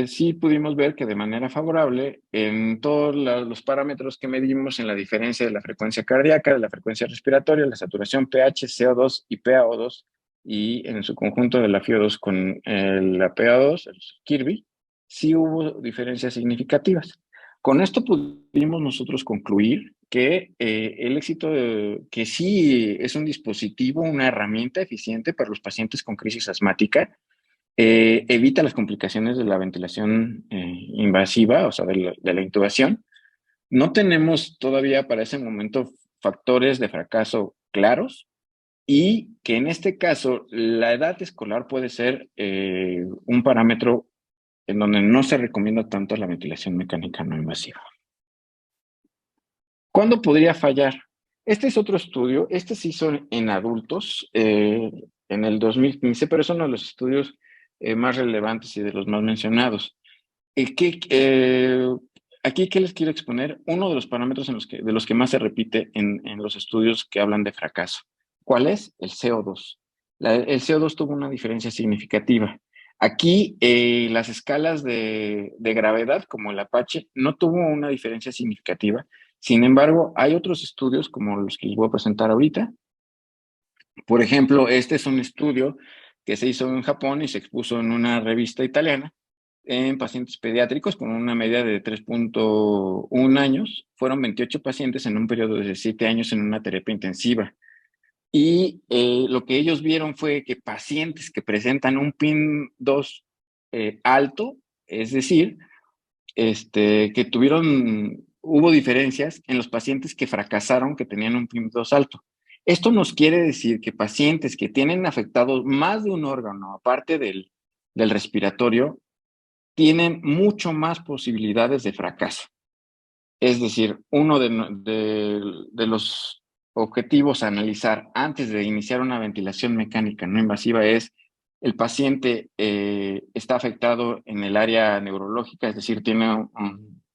sí pudimos ver que de manera favorable en todos los parámetros que medimos en la diferencia de la frecuencia cardíaca, de la frecuencia respiratoria, la saturación pH, CO2 y PaO2 y en su conjunto de la FiO2 con la PaO2, el Kirby, sí hubo diferencias significativas. Con esto pudimos nosotros concluir que el éxito, que sí es un dispositivo, una herramienta eficiente para los pacientes con crisis asmática, evita las complicaciones de la ventilación invasiva, o sea, de la intubación. No tenemos todavía para ese momento factores de fracaso claros, y que en este caso la edad escolar puede ser un parámetro en donde no se recomienda tanto la ventilación mecánica no invasiva. ¿Cuándo podría fallar? Este es otro estudio, este se hizo en adultos en el 2015, pero es uno de los estudios más relevantes y de los más mencionados. Aquí, ¿qué les quiero exponer? Uno de los parámetros de los que más se repite en los estudios que hablan de fracaso. ¿Cuál es? El CO2. El CO2 tuvo una diferencia significativa. Aquí, las escalas de gravedad, como el Apache, no tuvo una diferencia significativa. Sin embargo, hay otros estudios, como los que les voy a presentar ahorita. Por ejemplo, este es un estudio que se hizo en Japón y se expuso en una revista italiana en pacientes pediátricos con una media de 3.1 años. Fueron 28 pacientes en un periodo de 7 años en una terapia intensiva. Y lo que ellos vieron fue que pacientes que presentan un PIN2 alto, es decir, hubo diferencias en los pacientes que fracasaron, que tenían un PIN2 alto. Esto nos quiere decir que pacientes que tienen afectados más de un órgano, aparte del respiratorio, tienen mucho más posibilidades de fracaso. Es decir, uno de los objetivos a analizar antes de iniciar una ventilación mecánica no invasiva es: el paciente está afectado en el área neurológica, es decir, tiene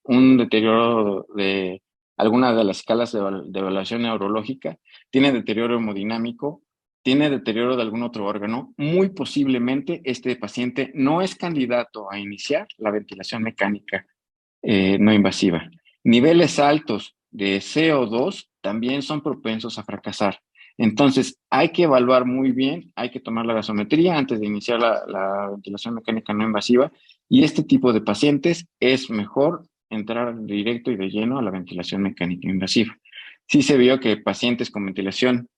un deterioro de alguna de las escalas de evaluación neurológica, tiene deterioro hemodinámico, tiene deterioro de algún otro órgano. Muy posiblemente este paciente no es candidato a iniciar la ventilación mecánica no invasiva. Niveles altos de CO2 también son propensos a fracasar. Entonces, hay que evaluar muy bien, hay que tomar la gasometría antes de iniciar la ventilación mecánica no invasiva, y este tipo de pacientes es mejor entrar directo y de lleno a la ventilación mecánica invasiva. Sí se vio que pacientes con ventilación,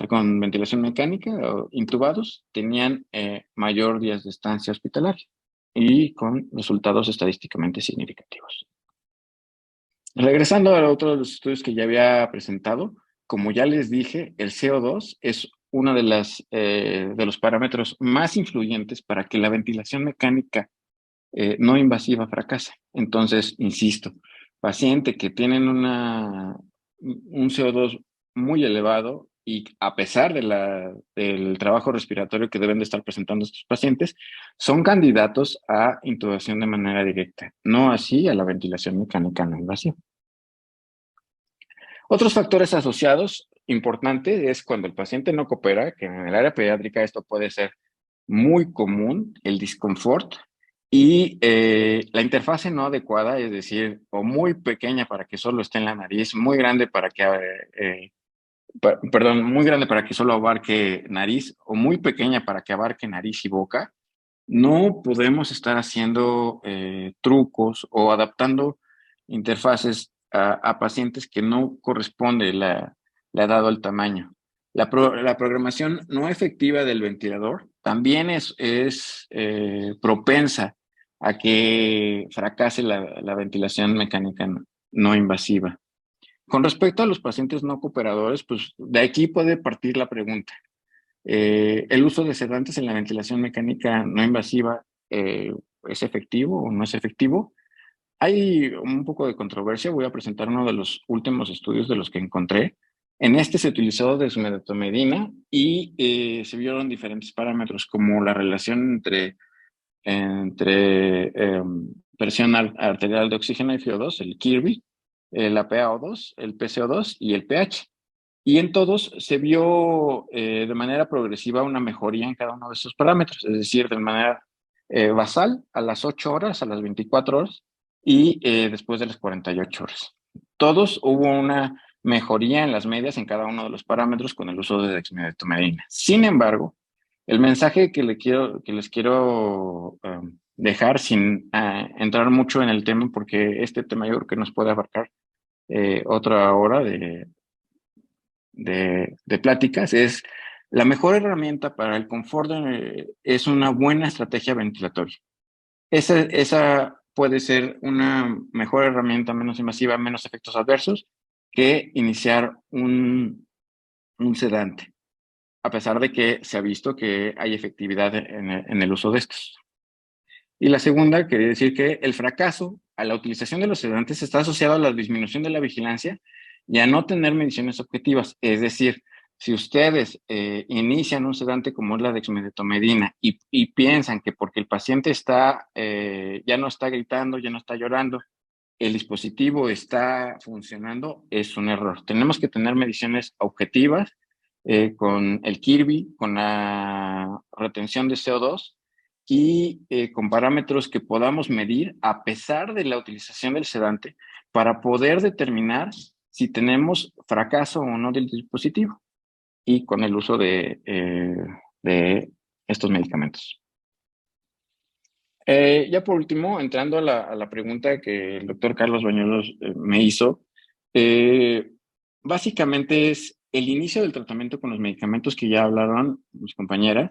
con ventilación mecánica o intubados, tenían mayor días de estancia hospitalaria y con resultados estadísticamente significativos. Regresando a otro de los estudios que ya había presentado, como ya les dije, el CO2 es uno de los parámetros más influyentes para que la ventilación mecánica no invasiva fracase. Entonces, insisto, pacientes que tienen un CO2 muy elevado, y a pesar del trabajo respiratorio que deben de estar presentando estos pacientes, son candidatos a intubación de manera directa, no así a la ventilación mecánica no invasiva. Otros factores asociados importantes es cuando el paciente no coopera, que en el área pediátrica esto puede ser muy común, el disconfort y la interfase no adecuada, es decir, o muy pequeña para que solo esté en la nariz, muy grande para que muy grande para que solo abarque nariz, o muy pequeña para que abarque nariz y boca. No podemos estar haciendo trucos o adaptando interfaces a pacientes que no corresponde la edad o el tamaño. La programación no efectiva del ventilador también es propensa a que fracase la ventilación mecánica no invasiva. Con respecto a los pacientes no cooperadores, pues de aquí puede partir la pregunta. ¿El uso de sedantes en la ventilación mecánica no invasiva es efectivo o no es efectivo? Hay un poco de controversia. Voy a presentar uno de los últimos estudios de los que encontré. En este se utilizó desmedetomidina y se vieron diferentes parámetros, como la relación entre presión arterial de oxígeno y CO2, el Kirby, la PaO2, el PCO2 y el pH. Y en todos se vio de manera progresiva una mejoría en cada uno de esos parámetros, es decir, de manera basal a las 8 horas, a las 24 horas y después de las 48 horas. Todos hubo una mejoría en las medias en cada uno de los parámetros con el uso de dexmedetomidina. Sin embargo, el mensaje que les quiero dejar sin entrar mucho en el tema, porque este tema yo creo que nos puede abarcar otra hora de pláticas. Es la mejor herramienta para el confort, es una buena estrategia ventilatoria. Esa puede ser una mejor herramienta, menos invasiva, menos efectos adversos, que iniciar un sedante, a pesar de que se ha visto que hay efectividad en el uso de estos. Y la segunda, quería decir que el fracaso a la utilización de los sedantes está asociado a la disminución de la vigilancia y a no tener mediciones objetivas. Es decir, si ustedes inician un sedante como es la dexmedetomidina y piensan que porque el paciente ya no está gritando, ya no está llorando, el dispositivo está funcionando, es un error. Tenemos que tener mediciones objetivas con el Kirby, con la retención de CO2 y con parámetros que podamos medir a pesar de la utilización del sedante para poder determinar si tenemos fracaso o no del dispositivo y con el uso de estos medicamentos. Ya por último, entrando a la pregunta que el doctor Carlos Bañuelos me hizo, básicamente es el inicio del tratamiento con los medicamentos que ya hablaron mis compañeras,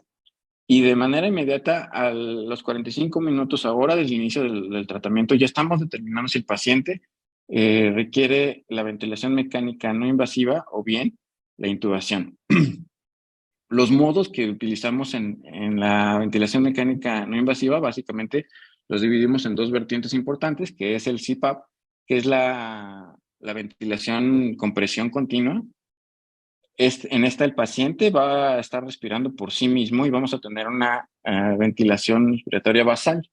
y de manera inmediata, a los 45 minutos ahora del inicio del tratamiento, ya estamos determinando si el paciente requiere la ventilación mecánica no invasiva o bien la intubación. Los modos que utilizamos en la ventilación mecánica no invasiva, básicamente los dividimos en dos vertientes importantes, que es el CPAP, que es la ventilación con presión continua. En esta el paciente va a estar respirando por sí mismo y vamos a tener una ventilación respiratoria basal.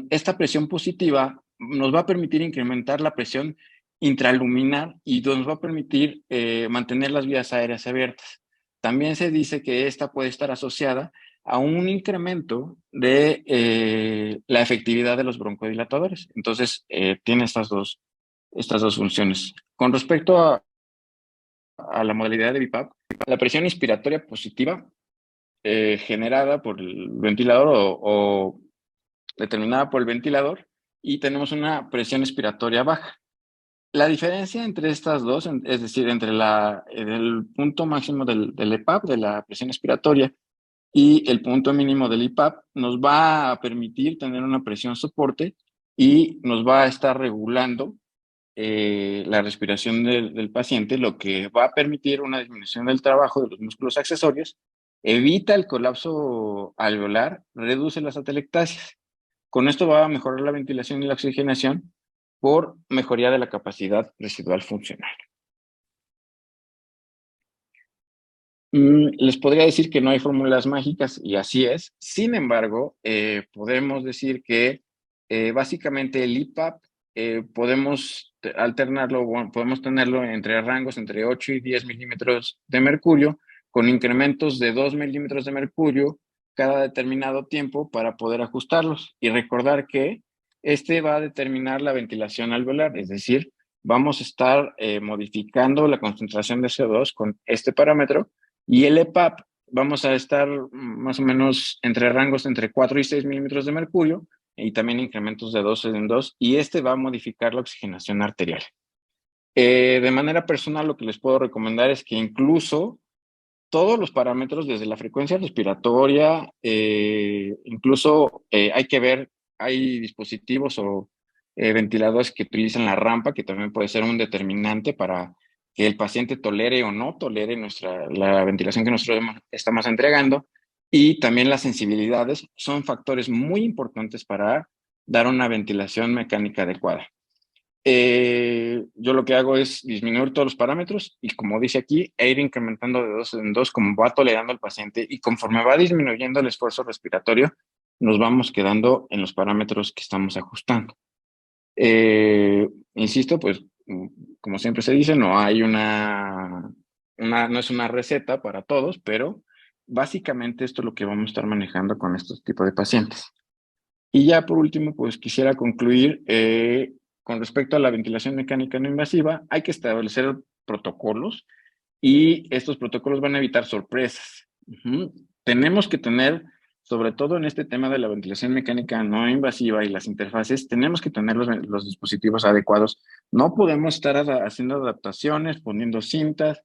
Esta presión positiva nos va a permitir incrementar la presión intraluminar y nos va a permitir mantener las vías aéreas abiertas. También se dice que esta puede estar asociada a un incremento de la efectividad de los broncodilatadores. Entonces, tiene estas dos funciones. Con respecto a la modalidad de BiPAP, la presión inspiratoria positiva generada por el ventilador o determinada por el ventilador, y tenemos una presión expiratoria baja. La diferencia entre estas dos, es decir, entre el punto máximo del EPAP, de la presión expiratoria, y el punto mínimo del IPAP, nos va a permitir tener una presión soporte y nos va a estar regulando la respiración del paciente, lo que va a permitir una disminución del trabajo de los músculos accesorios, evita el colapso alveolar, reduce las atelectasias. Con esto va a mejorar la ventilación y la oxigenación por mejoría de la capacidad residual funcional. Les podría decir que no hay fórmulas mágicas y así es. Sin embargo, podemos decir que básicamente el IPAP podemos alternarlo, podemos tenerlo entre rangos entre 8 y 10 milímetros de mercurio, con incrementos de 2 milímetros de mercurio cada determinado tiempo para poder ajustarlos. Y recordar que este va a determinar la ventilación alveolar, es decir, vamos a estar modificando la concentración de CO2 con este parámetro, y el EPAP vamos a estar más o menos entre rangos entre 4 y 6 milímetros de mercurio, y también incrementos de 2 en 2, y este va a modificar la oxigenación arterial. De manera personal, lo que les puedo recomendar es que incluso todos los parámetros, desde la frecuencia respiratoria, incluso hay que ver, hay dispositivos o ventiladores que utilizan la rampa, que también puede ser un determinante para que el paciente tolere o no tolere la ventilación que nosotros estamos entregando. Y también las sensibilidades son factores muy importantes para dar una ventilación mecánica adecuada. Yo lo que hago es disminuir todos los parámetros y, como dice aquí, ir incrementando de 2 en 2 como va tolerando el paciente, y conforme va disminuyendo el esfuerzo respiratorio, nos vamos quedando en los parámetros que estamos ajustando. Insisto, pues, como siempre se dice, no hay no es una receta para todos, pero básicamente esto es lo que vamos a estar manejando con estos tipos de pacientes. Y ya por último, pues quisiera concluir con respecto a la ventilación mecánica no invasiva. Hay que establecer protocolos y estos protocolos van a evitar sorpresas. Tenemos que tener sobre todo en este tema de la ventilación mecánica no invasiva y las interfaces, tenemos que tener los dispositivos adecuados. No podemos estar haciendo adaptaciones, poniendo cintas,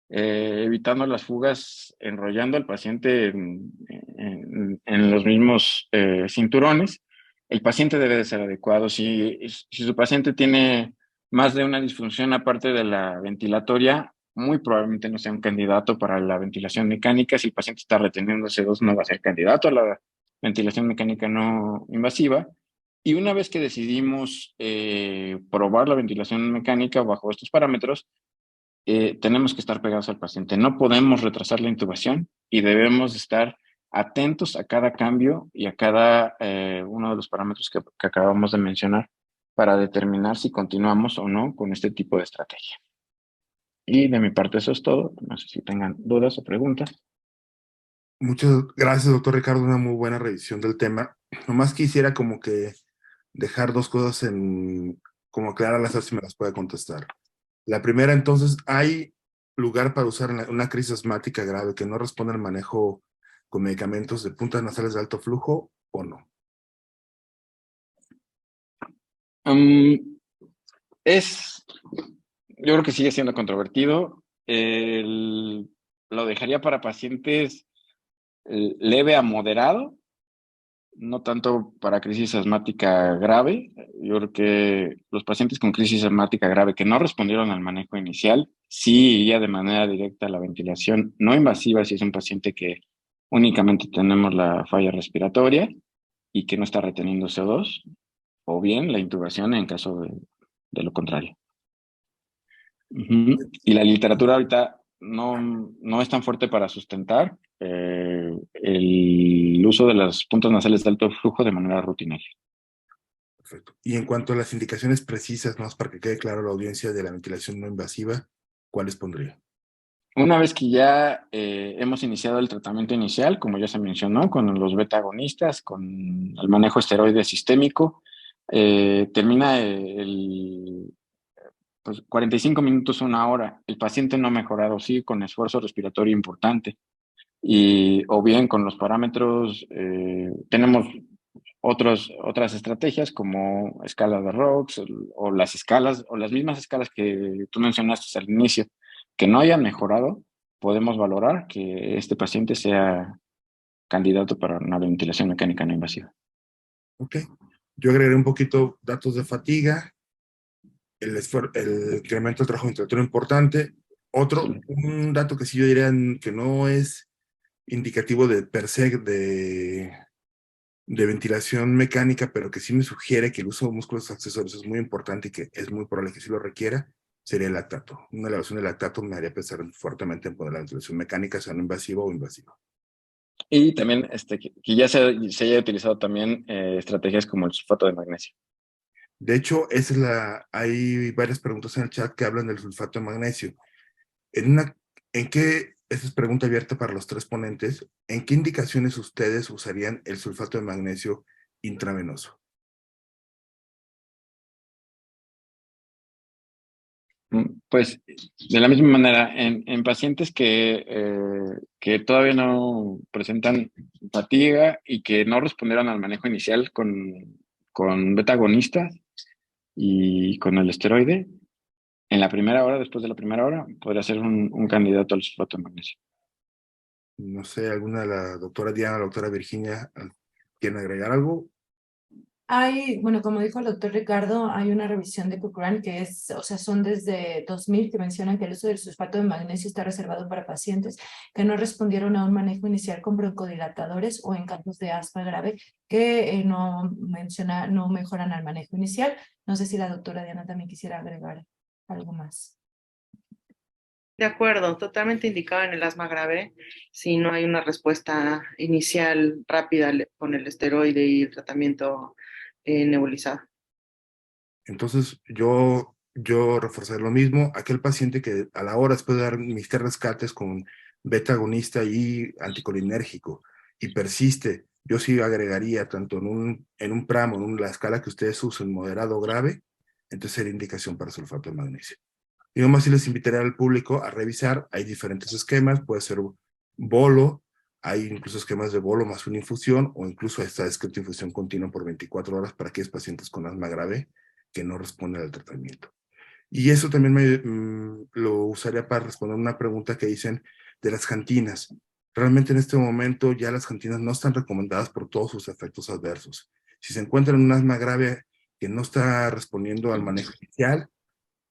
evitando las fugas, enrollando al paciente en los mismos cinturones. El paciente debe de ser adecuado. Si su paciente tiene más de una disfunción aparte de la ventilatoria, muy probablemente no sea un candidato para la ventilación mecánica. Si el paciente está reteniendo CO2, no va a ser candidato a la ventilación mecánica no invasiva. Y una vez que decidimos probar la ventilación mecánica bajo estos parámetros, tenemos que estar pegados al paciente. No podemos retrasar la intubación y debemos estar atentos a cada cambio y a cada uno de los parámetros que acabamos de mencionar para determinar si continuamos o no con este tipo de estrategia. Y de mi parte eso es todo. No sé si tengan dudas o preguntas. Muchas gracias, doctor Ricardo, una muy buena revisión del tema. Nomás quisiera como que dejar dos cosas como aclararlas, a ver si me las puede contestar. La primera, entonces, ¿hay lugar para usar en una crisis asmática grave que no responde al manejo con medicamentos de puntas nasales de alto flujo o no? Yo creo que sigue siendo controvertido. Lo dejaría para pacientes leve a moderado, no tanto para crisis asmática grave. Yo creo que los pacientes con crisis asmática grave que no respondieron al manejo inicial, sí iría de manera directa a la ventilación no invasiva si es un paciente que únicamente tenemos la falla respiratoria y que no está reteniendo CO2, o bien la intubación en caso de lo contrario. Y la literatura ahorita no es tan fuerte para sustentar el uso de las puntas nasales de alto flujo de manera rutinaria. Perfecto. Y en cuanto a las indicaciones precisas, más para que quede claro a la audiencia de la ventilación no invasiva, ¿cuáles pondría? Una vez que ya hemos iniciado el tratamiento inicial, como ya se mencionó, con los beta agonistas, con el manejo esteroide sistémico, termina pues 45 minutos, una hora. El paciente no ha mejorado, sí, con esfuerzo respiratorio importante. O bien con los parámetros, tenemos otras estrategias como escala de ROX o las escalas, o las mismas escalas que tú mencionaste al inicio, que no hayan mejorado, podemos valorar que este paciente sea candidato para una ventilación mecánica no invasiva. Ok. Yo agregaré un poquito datos de fatiga, el incremento del trabajo ventilatorio importante. Un dato que sí yo diría que no es indicativo de per se de ventilación mecánica, pero que sí me sugiere que el uso de músculos accesorios es muy importante y que es muy probable que sí lo requiera, sería el lactato. Una elevación del lactato me haría pensar fuertemente en poner la ventilación mecánica, sea no invasiva o invasiva. Y también que ya se haya utilizado también estrategias como el sulfato de magnesio. De hecho, hay varias preguntas en el chat que hablan del sulfato de magnesio. Esta es pregunta abierta para los tres ponentes, ¿en qué indicaciones ustedes usarían el sulfato de magnesio intravenoso? Pues de la misma manera, en pacientes que todavía no presentan fatiga y que no respondieron al manejo inicial con beta-agonistas y con el esteroide, en la primera hora, después de la primera hora, podría ser un candidato al sulfato de magnesio. No sé, alguna de la doctora Diana, la doctora Virginia, ¿quieren agregar algo? Bueno, como dijo el doctor Ricardo, hay una revisión de Cochrane que o sea, son desde 2000 que mencionan que el uso del sulfato de magnesio está reservado para pacientes que no respondieron a un manejo inicial con broncodilatadores o en casos de asma grave que no mejoran al manejo inicial. No sé si la doctora Diana también quisiera agregar algo más. De acuerdo, totalmente indicado en el asma grave, si no hay una respuesta inicial rápida con el esteroide y el tratamiento nebulizado. Entonces, yo reforzaré lo mismo. Aquel paciente que a la hora después de dar mis 3 rescates con beta agonista y anticolinérgico y persiste, yo sí agregaría tanto en un pramo, en la escala que ustedes usen, moderado o grave, entonces sería indicación para sulfato de magnesio. Y nomás si les invitaría al público a revisar, hay diferentes esquemas, puede ser bolo, Hay incluso esquemas de bolo más una infusión, o incluso está descrito infusión continua por 24 horas para aquellos pacientes con asma grave que no responden al tratamiento. Y eso también lo usaría para responder una pregunta que dicen de las cantinas. Realmente en este momento ya las cantinas no están recomendadas por todos sus efectos adversos. Si se encuentra en un asma grave que no está respondiendo al manejo inicial,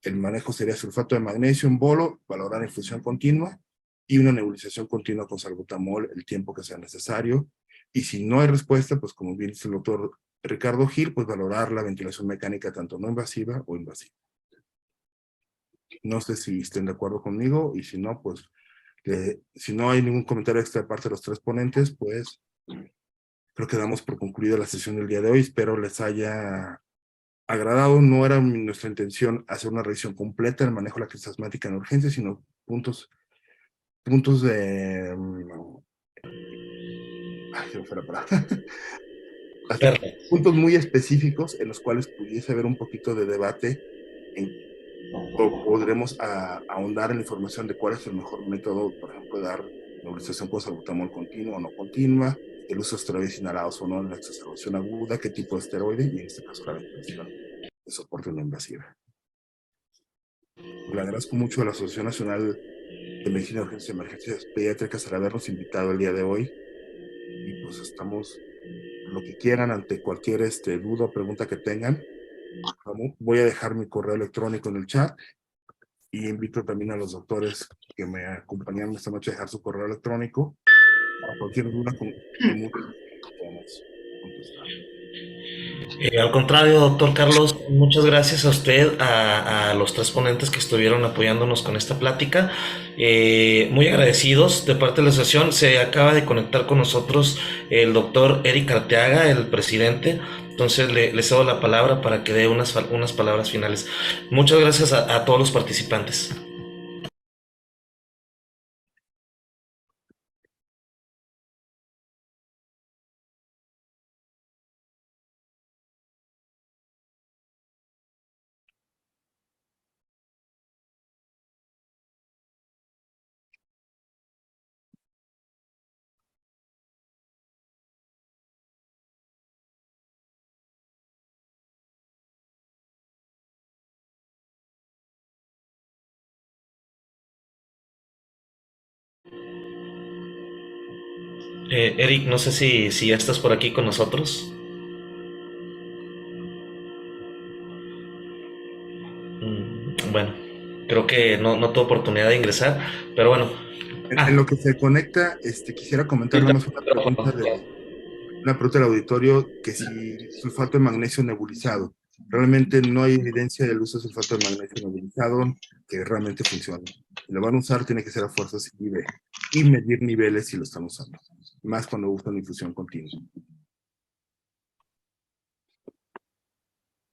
el manejo sería sulfato de magnesio en bolo, valorar infusión continua y una nebulización continua con salbutamol el tiempo que sea necesario. Y si no hay respuesta, pues como bien dice el doctor Ricardo Gil, pues valorar la ventilación mecánica tanto no invasiva o invasiva. No sé si estén de acuerdo conmigo, y si no, pues, si no hay ningún comentario extra de parte de los tres ponentes, pues, creo que damos por concluida la sesión del día de hoy. Espero les haya agradado. No era nuestra intención hacer una revisión completa del manejo de la crisis asmática en urgencia, sino puntos de... Ay, se me fue la palabra. Hasta puntos muy específicos en los cuales pudiese haber un poquito de debate o podremos ahondar en la información de cuál es el mejor método, por ejemplo, dar nebulización con salbutamol continua o no continua, el uso de esteroides inhalados o no en la exacerbación aguda, qué tipo de esteroide, y en este caso la ventilación de soporte no invasiva. Le agradezco mucho a la Asociación Nacional de Medicina de Urgencias y Emergencias Pediátricas al habernos invitado el día de hoy, y pues estamos lo que quieran ante cualquier duda o pregunta que tengan. Voy a dejar mi correo electrónico en el chat, y invito también a los doctores que me acompañaron esta noche a dejar su correo electrónico para cualquier duda con gusto podemos contestar. Al contrario, doctor Carlos, muchas gracias a usted, a los tres ponentes que estuvieron apoyándonos con esta plática. Muy agradecidos de parte de la asociación. Se acaba de conectar con nosotros el doctor Eric Arteaga, el presidente. Entonces le cedo la palabra para que dé unas palabras finales. Muchas gracias a todos los participantes. Eric, no sé si ya estás por aquí con nosotros. Bueno, creo que no tuve oportunidad de ingresar, pero bueno. En lo que se conecta, quisiera comentar nada más una pregunta del auditorio, que si sulfato de magnesio nebulizado. Realmente no hay evidencia del uso de sulfato de magnesio nebulizado que realmente funcione. Si lo van a usar, tiene que ser a fuerzas y medir niveles si lo están usando, más cuando usan infusión continua.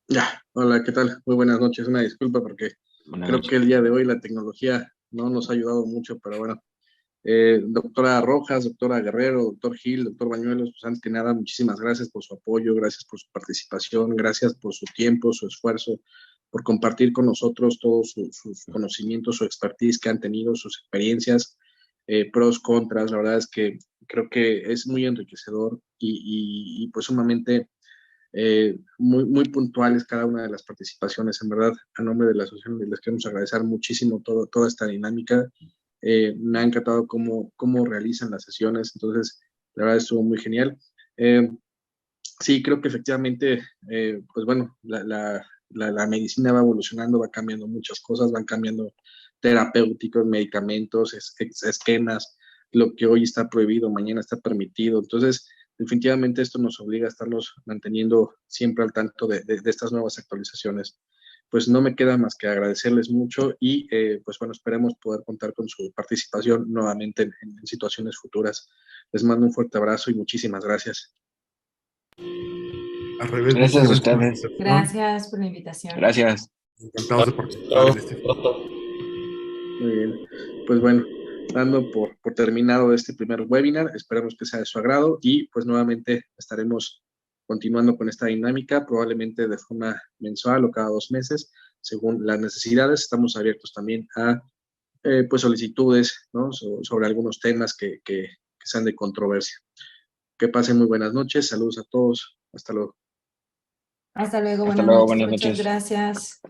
Ya, hola, ¿qué tal? Muy buenas noches. Una disculpa porque creo que el día de hoy la tecnología no nos ha ayudado mucho, pero bueno. Doctora Rojas, doctora Guerrero, doctor Gil, doctor Bañuelos, pues antes que nada, muchísimas gracias por su apoyo, gracias por su participación, gracias por su tiempo, su esfuerzo, por compartir con nosotros todos sus conocimientos, su expertise que han tenido, sus experiencias, pros, contras. La verdad es que creo que es muy enriquecedor y pues sumamente muy puntuales cada una de las participaciones. En verdad, a nombre de la asociación les queremos agradecer muchísimo toda esta dinámica. Me ha encantado cómo realizan las sesiones, entonces la verdad estuvo muy genial. Sí, creo que efectivamente, pues bueno, la medicina va evolucionando, va cambiando muchas cosas, van cambiando terapéuticos, medicamentos, esquemas, lo que hoy está prohibido, mañana está permitido. Entonces, definitivamente esto nos obliga a estarlos manteniendo siempre al tanto de estas nuevas actualizaciones. Pues no me queda más que agradecerles mucho y pues bueno, esperemos poder contar con su participación nuevamente en situaciones futuras. Les mando un fuerte abrazo y muchísimas gracias. Al revés, Gracias a ustedes. Gracias por la invitación. Gracias. Encantados de participar en este. Muy bien, pues bueno, dando por terminado este primer webinar, esperamos que sea de su agrado y pues nuevamente estaremos continuando con esta dinámica, probablemente de forma mensual o cada 2 meses, según las necesidades. Estamos abiertos también a pues solicitudes, ¿no? sobre algunos temas que sean de controversia. Que pasen muy buenas noches, saludos a todos, hasta luego. Hasta luego, Hasta buenas luego, noches, buenas muchas noches. gracias.